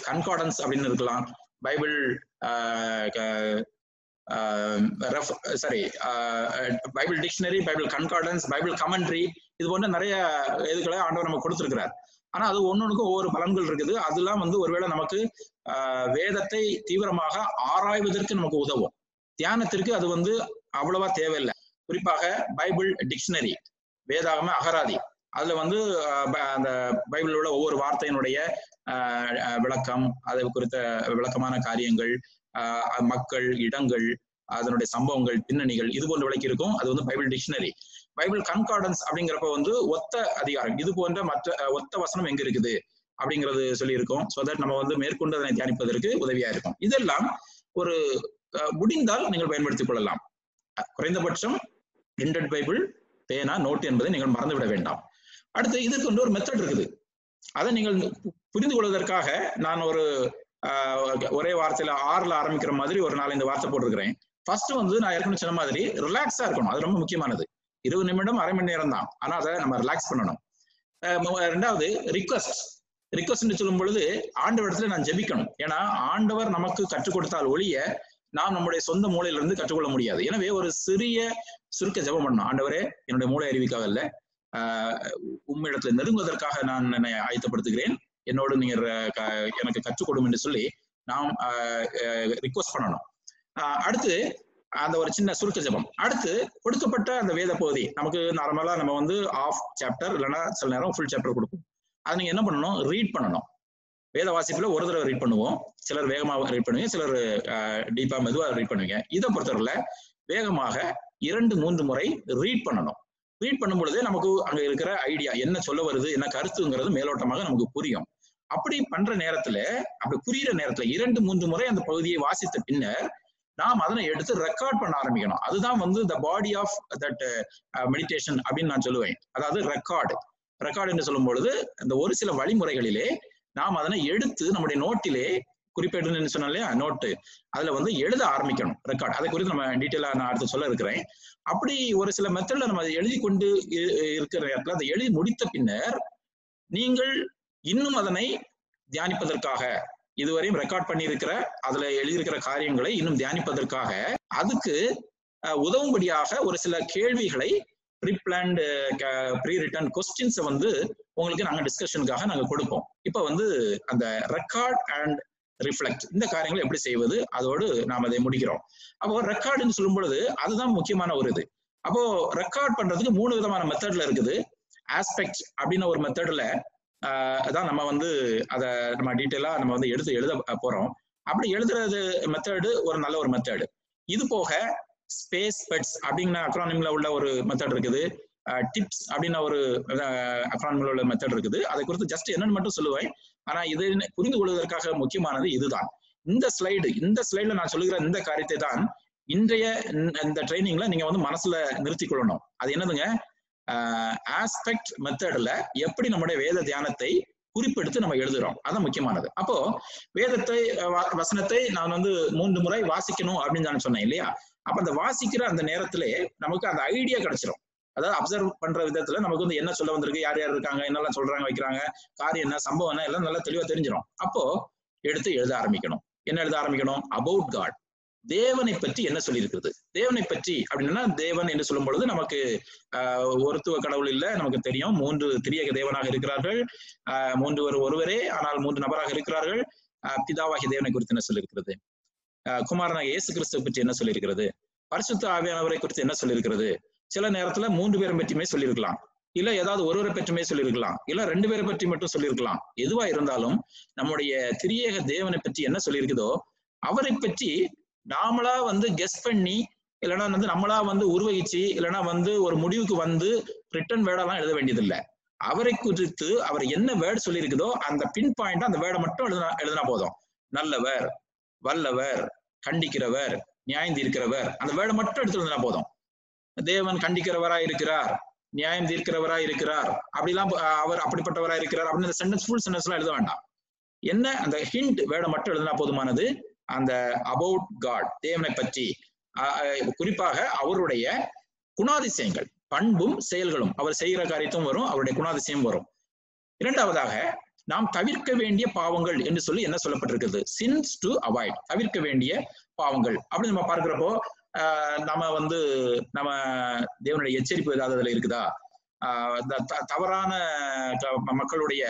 கன்கார்டன்ஸ் அப்படின்னு இருக்கலாம், Bible Bible dictionary, Bible concordance, Bible commentary, இது போன்ற நிறைய இதுகளை ஆண்டவர் நமக்கு கொடுத்திருக்கிறார். ஆனா அது ஒன்னொன்னுக்கும் ஒவ்வொரு பலன்கள் இருக்குது. அதெல்லாம் வந்து ஒருவேளை நமக்கு வேதத்தை தீவிரமாக ஆராய்வதற்கு நமக்கு உதவும். தியானத்திற்கு அது வந்து அவ்வளவா தேவையில்லை. குறிப்பாக பைபிள் டிக்ஷனரி, வேதாகம அகராதி, அதுல வந்து அந்த பைபிளில் உள்ள ஒவ்வொரு வார்த்தையினுடைய விளக்கம், அதை குறித்த விளக்கமான காரியங்கள், மக்கள், இடங்கள், அதனுடைய சம்பவங்கள், பின்னணிகள், இது போன்ற விளக்கி இருக்கும். அது வந்து பைபிள் டிக்ஷனரி. பைபிள் கன்கார்டன்ஸ் அப்படிங்கிறப்ப வந்து ஒத்த அதிகாரம், இது போன்ற மற்ற ஒத்த வசனம் எங்க இருக்குது அப்படிங்கிறது சொல்லி இருக்கும். ஸோ தட் நம்ம வந்து மேற்கொண்டு அதனை தியானிப்பதற்கு உதவியா இருக்கும். இதெல்லாம் ஒரு முடிந்தால் நீங்கள் பயன்படுத்திக் கொள்ளலாம். குறைந்தபட்சம் பிரிண்டட் பைபிள், பேனா, நோட் என்பதை நீங்கள் மறந்துவிட வேண்டாம். அடுத்து இதுக்கு வந்து ஒரு மெத்தட் இருக்குது. அதை நீங்கள் புரிந்து கொள்வதற்காக நான் ஒரு ஒரே வார்த்தையில 6ல ஆரம்பிக்கிற மாதிரி ஒரு 4-5 வார்த்தை போட்டிருக்கிறேன். ஃபர்ஸ்ட் வந்து நான் ஏற்கனவே சொன்ன மாதிரி ரிலாக்ஸா இருக்கணும். அது ரொம்ப முக்கியமானது. 20 நிமிடம், அரை மணி நேரம் தான். ஆனா அதை நம்ம ரிலாக்ஸ் பண்ணணும். ரெண்டாவது ரிக்வெஸ்ட் சொல்லும் பொழுது ஆண்டவரிடத்துல நான் ஜெபிக்கணும். ஏன்னா ஆண்டவர் நமக்கு கற்றுக் கொடுத்தால் ஒழிய நாம் நம்முடைய சொந்த மூளையில இருந்து கற்றுக்கொள்ள முடியாது. எனவே ஒரு சிறிய சுருக்க ஜெபம் பண்ணணும். ஆண்டவரே, என்னுடைய மூளை அறிவிக்காக இல்ல, உம்மிடத்துல நெருங்குவதற்காக நான் என்னை ஆயத்தப்படுத்துகிறேன், என்னோடு நீங்க எனக்கு கற்றுக் கொடுக்கும் என்று சொல்லி நாம் ரிக்வெஸ்ட் பண்ணணும். அடுத்து அந்த ஒரு சின்ன சுருக்க ஜெபம். அடுத்து கொடுக்கப்பட்ட அந்த வேத பகுதி நமக்கு நார்மலா நம்ம வந்து ஆஃப் சாப்டர் இல்லைன்னா சில நேரம் ஃபுல் சாப்டர் கொடுக்கும். அதை நீங்க என்ன பண்ணணும், ரீட் பண்ணணும். வேத வாசிப்புல ஒரு தடவை ரீட் பண்ணுவோம், சிலர் வேகமாக ரீட் பண்ணுவீங்க, சிலர் டீப்பா மெதுவா ரீட் பண்ணுவீங்க. இதை பொறுத்தவரையில வேகமாக 2-3 முறை ரீட் பண்ணணும். ரீட் பண்ணும் பொழுதே நமக்கு அங்க இருக்கிற ஐடியா என்ன சொல்ல வருது, என்ன கருத்துங்கிறது மேலோட்டமாக நமக்கு புரியும். அப்படி பண்ற நேரத்துல, அப்படி புரியுற நேரத்துல 2-3 முறை அந்த பகுதியை வாசித்த பின்னர் நாம் அதனை எடுத்து ரெக்கார்ட் பண்ண ஆரம்பிக்கணும். அதுதான் வந்து த பாடி ஆஃப் தட் மெடிடேஷன் அப்படின்னு நான் சொல்லுவேன். அதாவது ரெக்கார்டு என்று சொல்லும் பொழுது இந்த ஒரு சில வழிமுறைகளிலே நாம் அதனை எடுத்து நம்முடைய நோட்டிலே குறிப்பேடுன்னு சொன்னோம் இல்லையா, நோட்டு, அதுல வந்து எழுத ஆரம்பிக்கணும் ரெக்கார்ட். அதை குறித்து நம்ம டீட்டெயிலா நான் அடுத்து சொல்ல இருக்கிறேன். அப்படி ஒரு சில மெத்தட்ல நம்ம அதை எழுதி கொண்டு இருக்கிற நேரத்துல அதை எழுதி முடித்த பின்னர் நீங்கள் இன்னும் அதனை தியானிப்பதற்காக, இதுவரையும் ரெக்கார்ட் பண்ணி இருக்கிற அதுல எழுதியிருக்கிற காரியங்களை இன்னும் தியானிப்பதற்காக அதுக்கு உதவும்படியாக ஒரு சில கேள்விகளை ப்ரீபிளான்டு ப்ரீ ரிட்டன் கொஸ்டின்ஸை வந்து உங்களுக்கு நாங்கள் டிஸ்கஷனுக்காக நாங்கள் கொடுப்போம். இப்போ வந்து அந்த ரெக்கார்ட் அண்ட் ரிஃப்ளெக்ட் இந்த காரியங்களை எப்படி செய்வது, அதோடு நாம் அதை முடிக்கிறோம். அப்போ ரெக்கார்டுன்னு சொல்லும் பொழுது அதுதான் முக்கியமான ஒரு இது. அப்போ ரெக்கார்ட் பண்றதுக்கு 3 விதமான மெத்தட்ல இருக்குது. ஆஸ்பெக்ட் அப்படின்னு ஒரு மெத்தட்ல அதான் நம்ம வந்து அதை நம்ம டீட்டெயிலா நம்ம வந்து எடுத்து எழுத போறோம். அப்படி எழுதுறது மெத்தடு ஒரு நல்ல ஒரு மெத்தடு. இது போக ஸ்பேஸ் பெட்ஸ் அப்படிங்கிற அக்ரானிம்ல உள்ள ஒரு மெத்தட் இருக்குது. டிப்ஸ் அப்படின்னா ஒரு அக்ரானிம்ல உள்ள மெத்தட் இருக்குது. அதை குறித்து ஜஸ்ட் என்னன்னு மட்டும் சொல்லுவேன். ஆனா இது புரிந்து கொள்வதற்காக முக்கியமானது இதுதான். இந்த ஸ்லைட்ல நான் சொல்லுகிற இந்த காரியத்தை தான் இன்றைய இந்த ட்ரைனிங்ல நீங்க வந்து மனசுல நிறுத்தி கொள்ளணும். அது என்னதுங்க, ஆஸ்பெக்ட் மெத்தட்ல எப்படி நம்முடைய வேத தியானத்தை குறிப்பெடுத்து நம்ம எழுதுறோம், அதான் முக்கியமானது. அப்போ வேதத்தை வசனத்தை நான் வந்து 3 முறை வாசிக்கணும் அப்படின்னு நான் சொன்னேன் இல்லையா. அப்ப அந்த வாசிக்கிற அந்த நேரத்திலே நமக்கு அந்த ஐடியா கிடைச்சிடும். அதாவது அப்சர்வ் பண்ற விதத்துல நமக்கு வந்து என்ன சொல்ல வந்திருக்கு, யார் யார் இருக்காங்க, என்னெல்லாம் சொல்றாங்க வைக்கிறாங்க, காரியம் என்ன, சம்பவம் என்ன, எல்லாம் நல்லா தெளிவா தெரிஞ்சிடும். அப்போ எடுத்து எழுத ஆரம்பிக்கணும். என்ன எழுத ஆரம்பிக்கணும்? அபவுட் காட், தேவனை பற்றி என்ன சொல்லியிருக்கிறது. தேவனை பற்றி அப்படின்னா தேவன் என்று சொல்லும் பொழுது நமக்கு ஒருத்துவ கடவுள் இல்லை, நமக்கு தெரியும் 3 திரியேக தேவனாக இருக்கிறார்கள். 3 ஒருவரே ஆனால் 3 நபராக இருக்கிறார்கள். பிதாவாகிய தேவனை குறித்து என்ன சொல்லியிருக்கிறது, குமாரனாக இயேசு கிறிஸ்துவை பற்றி என்ன சொல்லியிருக்கிறது, பரிசுத்த ஆவியானவரை குறித்து என்ன சொல்லியிருக்கிறது. சில நேரத்துல 3 பேரை பற்றியுமே சொல்லியிருக்கலாம், இல்ல ஏதாவது ஒருவரை பற்றியுமே சொல்லியிருக்கலாம், இல்ல 2 பேரை பற்றி மட்டும் சொல்லியிருக்கலாம். எதுவா இருந்தாலும் நம்முடைய திரியேக தேவனை பற்றி என்ன சொல்லியிருக்குதோ அவரை பற்றி நாமளா வந்து கெஸ் பண்ணி, இல்லைன்னா வந்து நம்மளா வந்து உருவகிச்சு, இல்லைன்னா வந்து ஒரு முடிவுக்கு வந்து ரிட்டன் வேர்டெல்லாம் எழுத வேண்டியதில்லை. அவரை குறித்து அவர் என்ன வேர்டு சொல்லியிருக்குதோ அந்த பின் பாயிண்டா அந்த வேர்டை மட்டும் எழுதினா போதும். நல்லவர், வல்லவர், கண்டிக்கிறவர், நியாயம் தீர்க்கிறவர், அந்த வேர்டை மட்டும் எடுத்து எழுதினா போதும். தேவன் கண்டிக்கிறவராய் இருக்கிறார், நியாயம் தீர்க்கிறவராய் இருக்கிறார், அப்படிலாம் அவர் அப்படிப்பட்டவராய் இருக்கிறார் அப்படின்னு சென்டென்ஸ் ஃபுல் சென்டென்ஸ் எல்லாம் எழுத வேண்டாம். என்ன அந்த ஹிண்ட் வேர்டை மட்டும் எழுதினா போதுமானது. அந்த அபவுட் காட், தேவனை பற்றி, குறிப்பாக அவருடைய குணாதிசயங்கள், பண்பும் செயல்களும், அவர் செய்கிற காரியத்தும் வரும், அவருடைய குணாதிசயம் வரும். இரண்டாவதாக நாம் தவிர்க்க வேண்டிய பாவங்கள் என்று சொல்லி என்ன சொல்லப்பட்டிருக்கிறது, சின்ஸ் டு அவாய்ட், தவிர்க்க வேண்டிய பாவங்கள் அப்படின்னு நம்ம பார்க்கிறப்போ நம்ம வந்து நம்ம தேவனுடைய எச்சரிப்பு ஏதாவது அதுல இருக்குதா, தவறான மக்களுடைய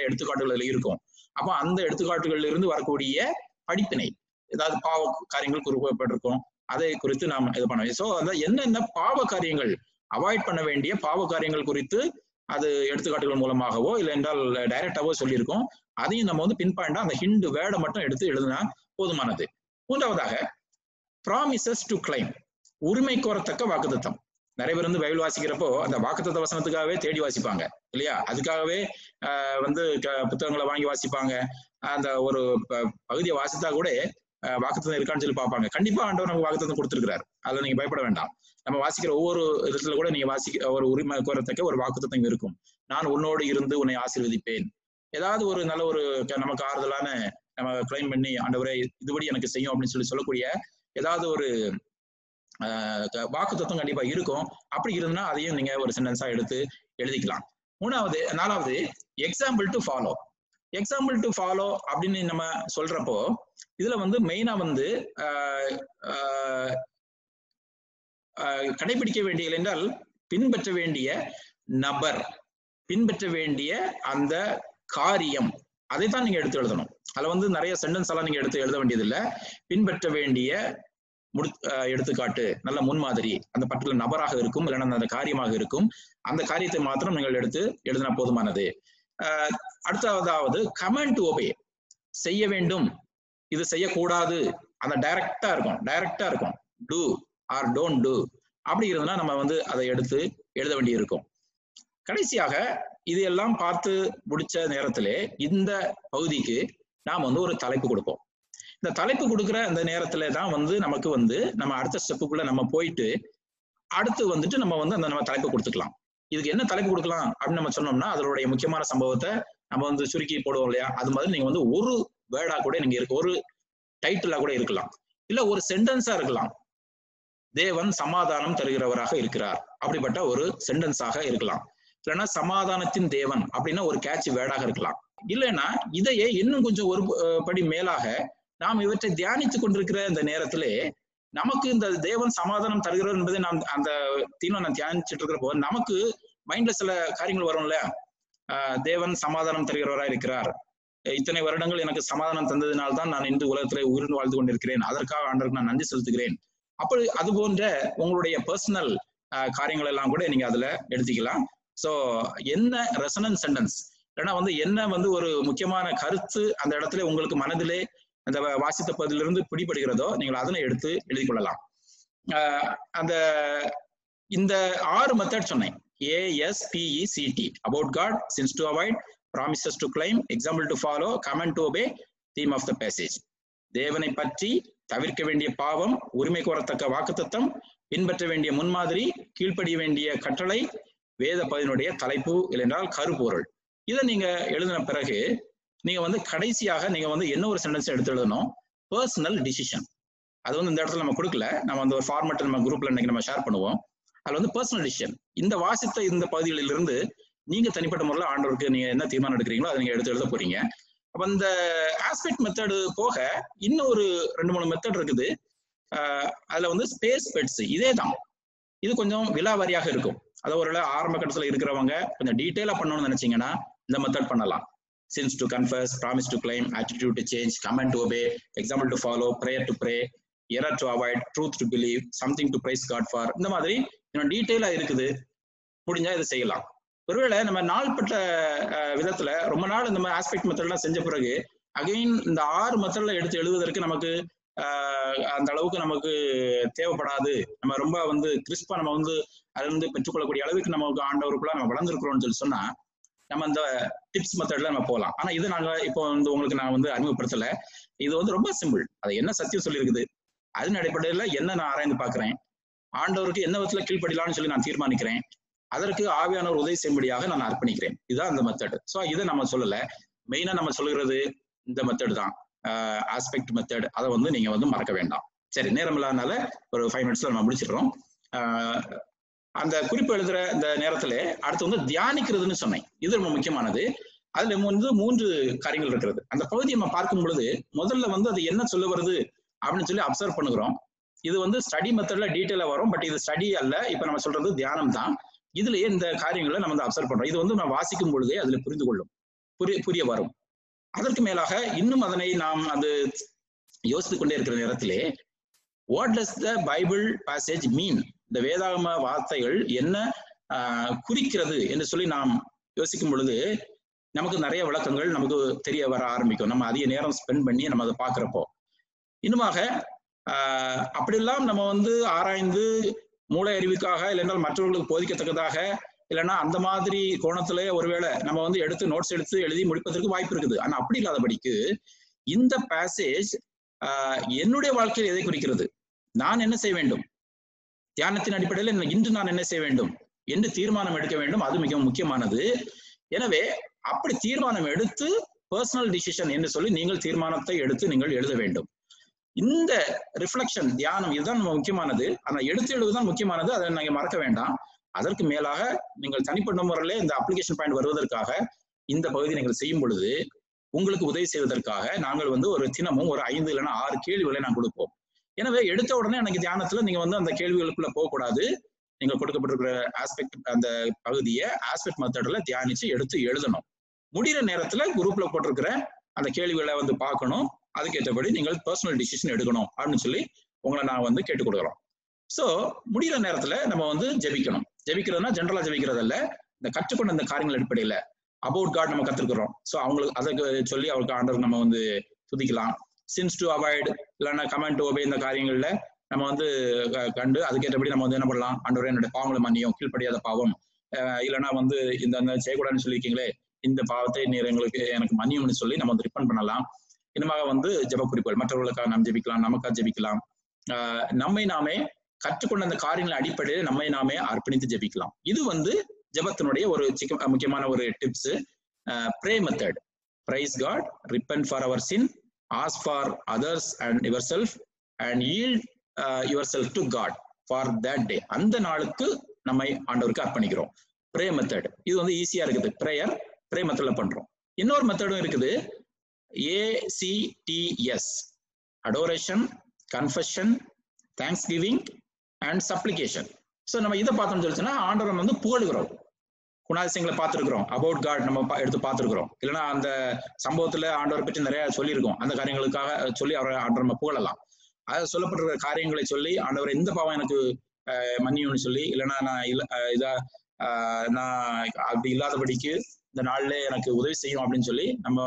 எடுத்துக்காட்டுகள் இருக்கும். அப்போ அந்த எடுத்துக்காட்டுகள்ல இருந்து வரக்கூடிய படிப்பினை, ஏதாவது பாவ காரியங்கள் குறிப்பிட்டிருக்கும், அதை குறித்து நாம் இது பண்ண. சோ அதான் என்னென்ன பாவ காரியங்கள், அவாய்ட் பண்ண வேண்டிய பாவ காரியங்கள் குறித்து அது எடுத்துக்காட்டுகள் மூலமாகவோ இல்லை என்றால் டைரக்டாவோ சொல்லியிருக்கோம். அதையும் நம்ம வந்து பின் பாயிண்டா அந்த ஹிண்ட் வேர்டை மட்டும் எடுத்து எழுதினா போதுமானது. மூன்றாவதாக ப்ராமிசஸ் டு கிளைம், உரிமை கோரத்தக்க வாக்குத்தத்தம். நிறைய பேர் வந்து பைபிள் வாசிக்கிறப்போ அந்த வாக்குத்தத்த வசனத்துக்காகவே தேடி வாசிப்பாங்க இல்லையா. அதுக்காகவே வந்து புத்தகங்களை வாங்கி வாசிப்பாங்க. அந்த ஒரு பகுதியை வாசித்தா கூட வாக்குத்தத்தம் இருக்கான்னு சொல்லி பார்ப்பாங்க. கண்டிப்பா ஆண்டவர் நமக்கு வாக்குத்தத்தம் கொடுத்திருக்கிறார், அதில் நீங்க பயப்பட வேண்டாம். நம்ம வாசிக்கிற ஒவ்வொரு இடத்துல கூட நீங்க ஒரு உரிமை கோரத்தக்க ஒரு வாக்குத்தத்தம் இருக்கும். நான் உன்னோடு இருந்து உன்னை ஆசீர்வதிப்பேன். ஏதாவது ஒரு நல்ல ஒரு நமக்கு ஆறுதலான நம்ம கிளைம் பண்ணி ஆண்டவரே இதுபடி எனக்கு செய்யும் அப்படின்னு சொல்லக்கூடிய ஏதாவது ஒரு வாக்குத்தத்தம் கண்டிப்பா இருக்கும். அப்படி இருந்தா அதையும் நீங்க ஒரு சென்டென்ஸா எடுத்து எழுதிக்கலாம். நாலாவது example to follow. Example to follow அப்படின்னு நம்ம சொல்றப்போ இதுல வந்து மெயினா வந்து கடைபிடிக்க வேண்டிய என்றால் பின்பற்ற வேண்டிய நபர், பின்பற்ற வேண்டிய அந்த காரியம், அதைத்தான் நீங்க எடுத்து எழுதணும். அதுல வந்து நிறைய சென்டென்ஸ் எல்லாம் நீங்க எடுத்து எழுத வேண்டியது இல்லை. பின்பற்ற வேண்டிய எடுத்துக்காட்டு, நல்ல முன்மாதிரி, அந்த பர்டிகுலர் நபராக இருக்கும், இல்லைன்னா அந்த காரியமாக இருக்கும். அந்த காரியத்தை மாத்திரம் நீங்கள் எடுத்து எழுதினா போதுமானது. அடுத்ததாவது கமெண்ட் டு ஒபே, செய்ய வேண்டும், இது செய்யக்கூடாது, அந்த டைரக்டா இருக்கும் டூ ஆர் டோன்ட் டூ அப்படி இருந்ததுன்னா நம்ம வந்து அதை எடுத்து எழுத வேண்டி இருக்கும். கடைசியாக இது எல்லாம் பார்த்து முடிச்ச நேரத்திலே இந்த பகுதிக்கு நாம் வந்து ஒரு தலைப்பு கொடுப்போம். இந்த தலைப்பு கொடுக்குற அந்த நேரத்துல தான் வந்து நமக்கு வந்து நம்ம அடுத்த ஸ்டெப்புக்குள்ள நம்ம போயிட்டு அடுத்து வந்துட்டு நம்ம வந்து அந்த நம்ம தலைப்பு கொடுத்துக்கலாம். இதுக்கு என்ன தலைப்பு கொடுக்கலாம் அப்படின்னு நம்ம சொன்னோம்னா அதனுடைய முக்கியமான சம்பவத்தை நம்ம வந்து சுருக்கி போடுவோம் இல்லையா, அது மாதிரி நீங்க வந்து ஒரு வேர்டா கூட நீங்க இருக்கு, ஒரு டைட்டிலா கூட இருக்கலாம், இல்ல ஒரு சென்டென்ஸா இருக்கலாம். தேவன் சமாதானம் தருகிறவராக இருக்கிறார் அப்படிப்பட்ட ஒரு சென்டென்ஸாக இருக்கலாம். இல்லைன்னா சமாதானத்தின் தேவன் அப்படின்னா ஒரு கேட்ச் வேர்டாக இருக்கலாம். இல்லைன்னா இதையே இன்னும் கொஞ்சம் ஒரு படி மேலாக நாம் இவற்றை தியானித்துக் கொண்டிருக்கிற இந்த நேரத்திலே நமக்கு இந்த தேவன் சமாதானம் தருகிறவர் என்பதை நாம் அந்த தீர்மானம் தியானிச்சுட்டு இருக்கிற போது நமக்கு மைண்ட்ல சில காரியங்கள் வரும்ல. தேவன் சமாதானம் தருகிறவராக இருக்கிறார், இத்தனை வருடங்கள் எனக்கு சமாதானம் தந்ததினால்தான் நான் இந்த உலகத்திலே உயிர்ந்து வாழ்ந்து கொண்டிருக்கிறேன், அதற்காக ஆண்டவருக்கு நான் நன்றி செலுத்துகிறேன். அப்படி அது போன்ற உங்களுடைய பர்சனல் காரியங்கள் எல்லாம் கூட நீங்க அதுல எடுத்துக்கலாம். ஸோ என்ன ரெசனன்ஸ் சென்டென்ஸ் இல்லைன்னா வந்து என்ன வந்து ஒரு முக்கியமான கருத்து அந்த இடத்துல உங்களுக்கு மனதிலே அந்த வாசித்த பகுதியிலிருந்து பிடிபடுகிறதோ நீங்கள் அதனை எடுத்து எழுதி கொள்ளலாம். அந்த இந்த 6 மெத்தட் சொன்னேன். ASPECT, about God, sins to avoid, promises to claim, example to follow, command to obey, theme of the passage. தேவனை பற்றி, தவிர்க்க வேண்டிய பாவம், உரிமை கோரத்தக்க வாக்குத்தத்தம், பின்பற்ற வேண்டிய முன்மாதிரி, கீழ்ப்படிய வேண்டிய கட்டளை, வேத பகுதியினுடைய தலைப்பு இல்லைன்றால் கருப்பொருள். இதை நீங்க எழுதின பிறகு நீங்க வந்து கடைசியாக நீங்க வந்து என்ன ஒரு சென்டென்ஸ் எடுத்து எழுதணும், பர்சனல் டிசிஷன். அது வந்து இந்த இடத்துல நம்ம கொடுக்கல, நம்ம வந்து ஒரு ஃபார்மேட் நம்ம குரூப்ல இன்னைக்கு நம்ம ஷேர் பண்ணுவோம். அதுல வந்து பர்சனல் டிசிஷன், இந்த வாசித்த இந்த பகுதிகளிலிருந்து நீங்க தனிப்பட்ட முறையில் ஆண்டவருக்கு நீங்க என்ன தீர்மானம் எடுக்கிறீங்களோ அதை நீங்க எடுத்து எழுத போறீங்க. அப்ப இந்த ஆஸ்பெக்ட் மெத்தடு போக இன்னும் ஒரு 2-3 மெத்தட் இருக்குது. அதுல வந்து ஸ்பேஸ் பெட்ஸ் இதே தான், இது கொஞ்சம் விலாவாரியாக இருக்கும். அதை ஒரு ஆரம்ப கட்டத்துல இருக்கிறவங்க கொஞ்சம் டீட்டெயிலா பண்ணணும்னு நினைச்சீங்கன்னா இந்த மெத்தட் பண்ணலாம். sins to confess, promise to claim, attitude to change, command to obey, example to follow, prayer to pray, error to avoid, truth to believe, something to praise God for. இந்த மாதிரி இன்னும் டீட்டெயிலா இருக்குது, முடிஞ்சா இதை செய்யலாம். ஒருவேளை நம்ம நாள்பட்ட விதத்துல ரொம்ப நாள் இந்த மாதிரி ஆஸ்பெக்ட் மெத்தட்லாம் செஞ்ச பிறகு அகைன் இந்த 6 மெத்தட்ல எடுத்து எழுதுவதற்கு நமக்கு அந்த அளவுக்கு நமக்கு தேவைப்படாது, நம்ம ரொம்ப வந்து கிறிஸ்பா நம்ம வந்து அதுல இருந்து பெற்றுக்கொள்ளக்கூடிய அளவுக்கு நமக்கு ஆண்டவருக்குள்ள நம்ம வளர்ந்துருக்கிறோம்னு சொல்லி சொன்னா நம்ம இந்த டிப்ஸ் மெத்தட்ல நம்ம போகலாம். ஆனா இது நாங்க இப்போ வந்து உங்களுக்கு நான் வந்து அறிமுகப்படுத்தல. இது வந்து ரொம்ப சிம்பிள். அது என்ன சத்தியம் சொல்லி இருக்குது அதன் அடிப்படையில என்ன நான் ஆராய்ந்து பாக்குறேன், ஆண்டவருக்கு என்ன விதத்துல கீழ்ப்படிலான்னு சொல்லி நான் தீர்மானிக்கிறேன், அதற்கு ஆவியானவர் உதவி செய்யும்படியாக நான் அர்ப்பணிக்கிறேன். இதுதான் அந்த மெத்தட். ஸோ இதை நம்ம சொல்லல, மெயினா நம்ம சொல்லுகிறது இந்த மெத்தட் தான், ஆஸ்பெக்ட் மெத்தட். அதை வந்து நீங்க வந்து மறக்க வேண்டாம். சரி, நேரம் இல்லாதனால ஒரு 5 மினிட்ஸ்ல நம்ம முடிச்சிடுறோம். அந்த குறிப்பு எழுதுற இந்த நேரத்துல அடுத்து வந்து தியானிக்கிறதுன்னு சொன்னேன், இது ரொம்ப முக்கியமானது. அதுல வந்து 3 காரியங்கள் இருக்கிறது. அந்த பகுதியை நம்ம பார்க்கும் பொழுது முதல்ல வந்து அது என்ன சொல்ல வருது அப்படின்னு சொல்லி அப்சர்வ் பண்ணுகிறோம். இது வந்து ஸ்டடி மெத்தட்ல டீட்டெயிலா வரும், பட் இது ஸ்டடி அல்ல, இப்ப நம்ம சொல்றது தியானம் தான். இதுலயே இந்த காரியங்களை நம்ம வந்து அப்சர்வ் பண்றோம். இது வந்து நம்ம வாசிக்கும் பொழுதே அதுல புரிந்து கொள்ளும், புரிய வரும். அதற்கு மேலாக இன்னும் அதனை நாம் அது யோசித்துக் கொண்டே இருக்கிற நேரத்திலே what does the Bible passage mean, இந்த வேதாகம வார்த்தைகள் என்ன குறிக்கிறது என்று சொல்லி நாம் யோசிக்கும் பொழுது நமக்கு நிறைய விளக்கங்கள் நமக்கு தெரிய வர ஆரம்பிக்கும். நம்ம அதிக நேரம் ஸ்பெண்ட் பண்ணி நம்ம அதை பார்க்கிறப்போ இன்னுமாக அப்படியெல்லாம் நம்ம வந்து ஆராய்ந்து மூளை அறிவுக்காக இல்லைன்றால் மற்றவர்களுக்கு போதிக்கத்தக்கதாக இல்லைன்னா அந்த மாதிரி கோணத்துல ஒருவேளை நம்ம வந்து எடுத்து நோட்ஸ் எடுத்து எழுதி முடிப்பதற்கு வாய்ப்பு இருக்குது. ஆனா அப்படி இல்லாதபடிக்கு இந்த பேசேஜ் என்னுடைய வாழ்க்கையில் எதை குறிக்கிறது, நான் என்ன செய்ய வேண்டும், தியானத்தின் அடிப்படையில் இன்று நான் என்ன செய்ய வேண்டும் என்று தீர்மானம் எடுக்க வேண்டும். அது மிகவும் முக்கியமானது. எனவே அப்படி தீர்மானம் எடுத்து பர்சனல் டிசிஷன் என்று சொல்லி நீங்கள் தீர்மானத்தை எடுத்து நீங்கள் எழுத வேண்டும். இந்த ரிஃப்ளெக்ஷன் தியானம் இதுதான் நம்ம முக்கியமானது. ஆனா எடுத்து எழுதுதான் முக்கியமானது, அதை நீங்க மறக்க வேண்டாம். அதற்கு மேலாக நீங்கள் தனிப்பட்ட முறையிலே இந்த அப்ளிகேஷன் பாயிண்ட் வருவதற்காக இந்த பகுதி நீங்கள் செய்யும் பொழுது உங்களுக்கு உதவி செய்வதற்காக நாங்கள் வந்து ஒரு தினமும் ஒரு 5 இல்லைன்னா 6 கேள்விகளை நான் கொடுப்போம். எனவே எடுத்த உடனே எனக்கு தியானத்துல நீங்க வந்து அந்த கேள்விகளுக்குள்ள போகக்கூடாது. நீங்கள் கொடுக்கப்பட்டிருக்கிற ஆஸ்பெக்ட் அந்த பகுதியை ஆஸ்பெக்ட் மெத்தட்ல தியானிச்சு எடுத்து எழுதணும். முடிகிற நேரத்துல குரூப்ல போட்டிருக்கிற அந்த கேள்விகளை வந்து பார்க்கணும், அதுக்கேற்றபடி நீங்கள் பர்சனல் டிசிஷன் எடுக்கணும் அப்படின்னு சொல்லி உங்களை நான் வந்து கேட்டுக் கொடுக்குறோம். ஸோ முடிகிற நேரத்துல நம்ம வந்து ஜெபிக்கணும். ஜெபிக்கிறதுனா ஜென்ரலா ஜெபிக்கிறதல்ல, இந்த கற்றுக்கொண்ட இந்த காரியங்கள் அடிப்படையில அபவுட் காட் நம்ம கத்துக்கிறோம். ஸோ அவங்களுக்கு அதுக்கு சொல்லி அவருக்கு ஆண்டவர் நம்ம வந்து துதிக்கலாம். சின்ஸ் டு அவாய்ட் இல்லைன்னா கமெண்ட் டு ஒபே இந்த காரியங்கள்ல நம்ம வந்து கண்டு அதுக்கேற்றபடி நம்ம வந்து என்ன பண்ணலாம், ஆண்டவரே என்னுடைய பாவங்களை மன்னியும், கீழ்ப்படியாத பாவம் இல்லைன்னா வந்து இந்த செய்யக்கூடாதுன்னு சொல்லியிருக்கீங்களே, இந்த பாவத்தை நீர் எனக்கு மன்னியும்னு சொல்லி நம்ம வந்து ரிப்பன் பண்ணலாம். இன்னமாக வந்து ஜெப குறிப்புகள் மற்றவர்களுக்காக நாம் ஜெபிக்கலாம், நமக்காக ஜெபிக்கலாம். நம்மை நாமே கற்றுக்கொண்ட அந்த காரியங்களின் அடிப்படையில் நம்மை நாமே அர்ப்பணித்து ஜெபிக்கலாம். இது வந்து ஜெபத்தினுடைய ஒரு முக்கியமான ஒரு tips. Pray method. Praise God, repent for our sin, ask for others and your self and yield your self to God for that day. அந்த நாளுக்கு நம்மை ஆண்டவருக்கு அர்ப்பணிக்கிறோம். ப்ரே மெத்தட் இது வந்து ஈஸியா இருக்குது. ப்ரே மெத்தட்ல பண்றோம். இன்னொரு மெத்தடும் இருக்குது, ACTS, adoration, confession, thanks giving and supplication. So நம்ம இதை பார்த்தோம்னு சொல்லிச்சுன்னா ஆண்டவரை வந்து புகழுகிறோம், குணாதிசயங்களை பார்த்துருக்கிறோம், அபவுட் காட் நம்ம எடுத்து பார்த்துருக்கிறோம், இல்லைன்னா அந்த சம்பவத்துல ஆண்டவரை பற்றி நிறைய சொல்லியிருக்கோம், அந்த காரியங்களுக்காக சொல்லி அவரை ஆண்டவர் நம்ம புகழலாம். அது சொல்லப்பட்டிருக்கிற காரியங்களை சொல்லி ஆண்டவர் இந்த பாவம் எனக்கு மன்னியும்னு சொல்லி, இல்லைன்னா நான் அப்படி இல்லாதபடிக்கு இந்த நாள்ல எனக்கு உதவி செய்யும் அப்படின்னு சொல்லி நம்ம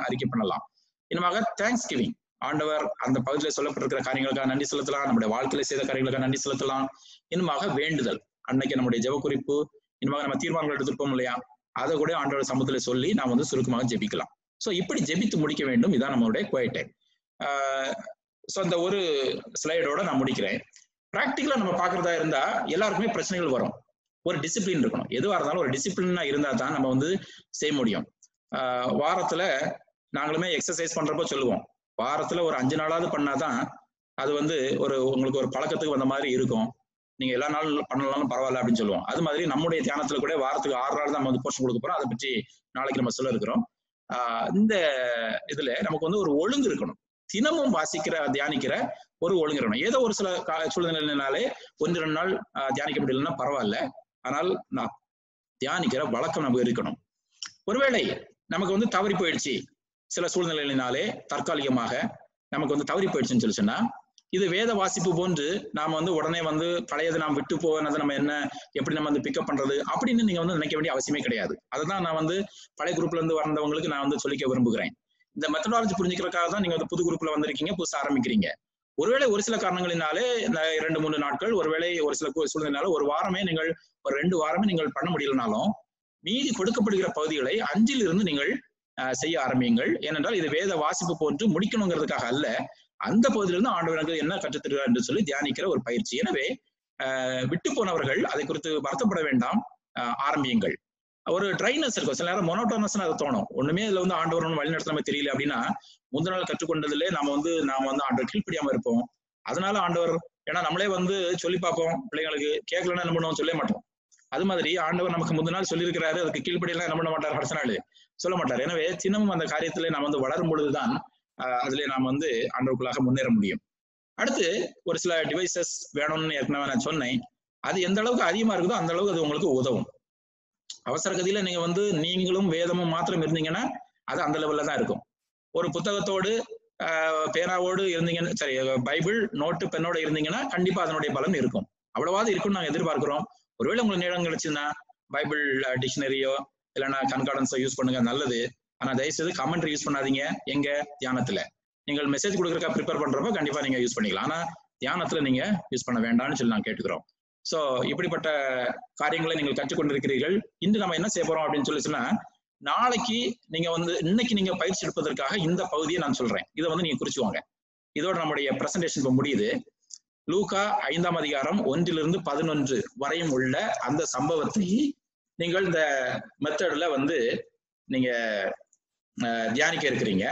அறிக்கை பண்ணலாம். இன்னமாக தேங்க்ஸ் கிவிங், ஆண்டவர் அந்த பகுதியில் சொல்லப்பட்டிருக்கிற காரியங்களுக்காக நன்றி செலுத்தலாம், நம்முடைய வாழ்க்கையில செய்த காரியங்களுக்காக நன்றி செலுத்தலாம். இன்னமாக வேண்டுதல், அன்னைக்கு நம்முடைய ஜெப குறிப்பு, இன்னமாக நம்ம தீர்மானங்கள் எடுத்துருப்போம் இல்லையா, அதை கூட ஆண்டவர் சமூகத்துல சொல்லி நாம் வந்து சுருக்கமாக ஜெபிக்கலாம். ஸோ இப்படி ஜெபித்து முடிக்க வேண்டும். இதான் நம்மளுடைய குவைட் டைம். ஸோ அந்த ஒரு ஸ்லைடோட நான் முடிக்கிறேன். ப்ராக்டிக்கலா நம்ம பார்க்கறதா இருந்தா எல்லாருக்குமே பிரச்சனைகள் வரும். ஒரு டிசிப்ளின் இருக்கணும். எதுவாக இருந்தாலும் ஒரு டிசிப்ளினா இருந்தா தான் நம்ம வந்து செய்ய முடியும். வாரத்துல நாங்களுமே எக்ஸசைஸ் பண்றப்போ சொல்லுவோம், வாரத்துல ஒரு 5 நாளாவது பண்ணாதான் அது வந்து உங்களுக்கு ஒரு பழக்கத்துக்கு வந்த மாதிரி இருக்கும். நீங்க எல்லா நாளும் பண்ணலாம் பரவாயில்ல அப்படின்னு சொல்லுவோம். அது மாதிரி நம்முடைய தியானத்துல கூட வாரத்துக்கு 6 நாள் தான் நம்ம வந்து போர்ஷன் கொடுக்க போறோம். அதை பற்றி நாளைக்கு நம்ம சொல்ல இருக்கிறோம். இந்த இதுல நமக்கு வந்து ஒரு ஒழுங்கு இருக்கணும். தினமும் தியானிக்கிற ஒரு ஒழுங்கு இருக்கணும். ஏதோ ஒரு சில சூழ்நிலைனாலே 1-2 நாள் தியானிக்க முடியலன்னா பரவாயில்ல, ஆனால் நான் தியானிக்கிற வழக்கம் நமக்கு இருக்கணும். ஒருவேளை நமக்கு வந்து தவறி போயிடுச்சு, சில சூழ்நிலையினாலே தற்காலிகமாக நமக்கு வந்து தவறி போயிடுச்சுன்னு சொல்லி சொன்னா, இது வேத வாசிப்பு போன்று நாம வந்து உடனே வந்து பழையதை நாம் விட்டு போனதை நம்ம எப்படி நம்ம வந்து பிக்கப் பண்றது அப்படின்னு நீங்க வந்து நினைக்க வேண்டிய அவசியமே கிடையாது. அதுதான் நான் வந்து பழைய குரூப்ல இருந்து வந்தவங்களுக்கு நான் வந்து சொல்லிக்க விரும்புகிறேன். இந்த மெத்தடாலஜி புரிஞ்சுக்கிறதுக்காக தான் நீங்க வந்து புது குரூப்ல வந்திருக்கீங்க, புதுசா ஆரம்பிக்கிறீங்க. ஒருவேளை ஒரு சில காரணங்களினாலே 2-3 நாட்கள், ஒருவேளை ஒரு சில சூழ்நிலைனால ஒரு வாரமே நீங்கள் ஒரு 2 வாரமே நீங்கள் பண்ண முடியலனாலும் மீதி கொடுக்கப்படுகிற பகுதிகளை 5 நீங்கள் செய்ய ஆரம்பியுங்கள். ஏனென்றால் இது வேத வாசிப்பு போன்று முடிக்கணுங்கிறதுக்காக அல்ல, அந்த பகுதியிலிருந்து ஆண்டவருக்கு என்ன கற்றுத்தருகிறார் என்று சொல்லி தியானிக்கிற ஒரு பயிற்சி. எனவே விட்டு போனவர்கள் அதை குறித்து வருத்தப்பட வேண்டாம், ஆரம்பியுங்கள். ஒரு ட்ரைனஸ் இருக்கும், சில நேரம் மொனோட்டோனஸ் அது தோணும். ஒண்ணுமே இதுல வந்து ஆண்டவர் வழிநடத்தாம தெரியல அப்படின்னா முந்தின நாள் கற்றுக்கொண்டதுல நாம வந்து ஆண்டவர் கீழ்ப்படியாம இருப்போம். அதனால ஆண்டவர், ஏன்னா நம்மளே வந்து சொல்லி பார்ப்போம் பிள்ளைங்களுக்கு, கேட்கலன்னா என்ன பண்ணுவோம், சொல்ல மாட்டோம். அது மாதிரி ஆண்டவர் நமக்கு முந்தின நாள் சொல்லியிருக்கிறாரு, அதுக்கு கீழ்ப்படியெல்லாம் என்ன பண்ண மாட்டார், அடுத்த நாள் சொல்ல மாட்டார். எனவே தினமும் அந்த காரியத்துல நாம் வந்து வளரும் பொழுதுதான் அதுல நாம் வந்து ஆண்டவருக்குள்ளாக முன்னேற முடியும். அடுத்து ஒரு சில டிவைசஸ் வேணும்னு ஏற்கனவே நான் சொன்னேன். அது எந்த அளவுக்கு அதிகமா இருக்குதோ அந்த அளவுக்கு அது உங்களுக்கு உதவும். அவசர கதியில நீங்க வந்து நீங்களும் வேதமும் மாத்திரம் இருந்தீங்கன்னா அது அந்த லெவல்ல தான் இருக்கும். ஒரு புத்தகத்தோடு பேனாவோடு இருந்தீங்கன்னு, சரி, பைபிள் நோட்டு பெண்ணோட இருந்தீங்கன்னா கண்டிப்பா அதனுடைய பலன் இருக்கும். அவ்வளவாது இருக்கும்னு நாங்க எதிர்பார்க்கிறோம். ஒருவேளை உங்களுக்கு நேரம் கிடைச்சுன்னா பைபிள் டிக்ஷனரியோ இல்லைன்னா கன்கார்டன்ஸோ யூஸ் பண்ணுங்க, நல்லது. ஆனா தயவுசெய்து கமெண்ட்ரி யூஸ் பண்ணாதீங்க. எங்க தியானத்துல நீங்கள் மெசேஜ் கொடுக்குறக்கா ப்ரிப்பேர் பண்றப்போ கண்டிப்பா நீங்க யூஸ் பண்ணிக்கலாம், ஆனா தியானத்துல நீங்க யூஸ் பண்ண வேண்டாம்னு சொல்லி நான் கேட்டுக்கிறோம். சோ இப்படிப்பட்ட காரியங்களை நீங்கள் கற்றுக்கொண்டிருக்கிறீர்கள். இன்று நம்ம என்ன செய்ய போறோம் அப்படின்னு சொல்லி சொன்னா, நாளைக்கு நீங்க வந்து இன்னைக்கு நீங்க பயிற்சி எடுப்பதற்காக இந்த பகுதியை நான் சொல்றேன், இதை வந்து நீங்க குறிச்சுவாங்க. இதோட நம்முடைய பிரசன்டேஷன் இப்ப முடியுது. லூக்கா 5ஆம் அதிகாரம் 1-11 வரையும் உள்ள அந்த சம்பவத்தை நீங்கள் இந்த மெத்தட்ல வந்து நீங்க தியானிக்க இருக்கிறீங்க.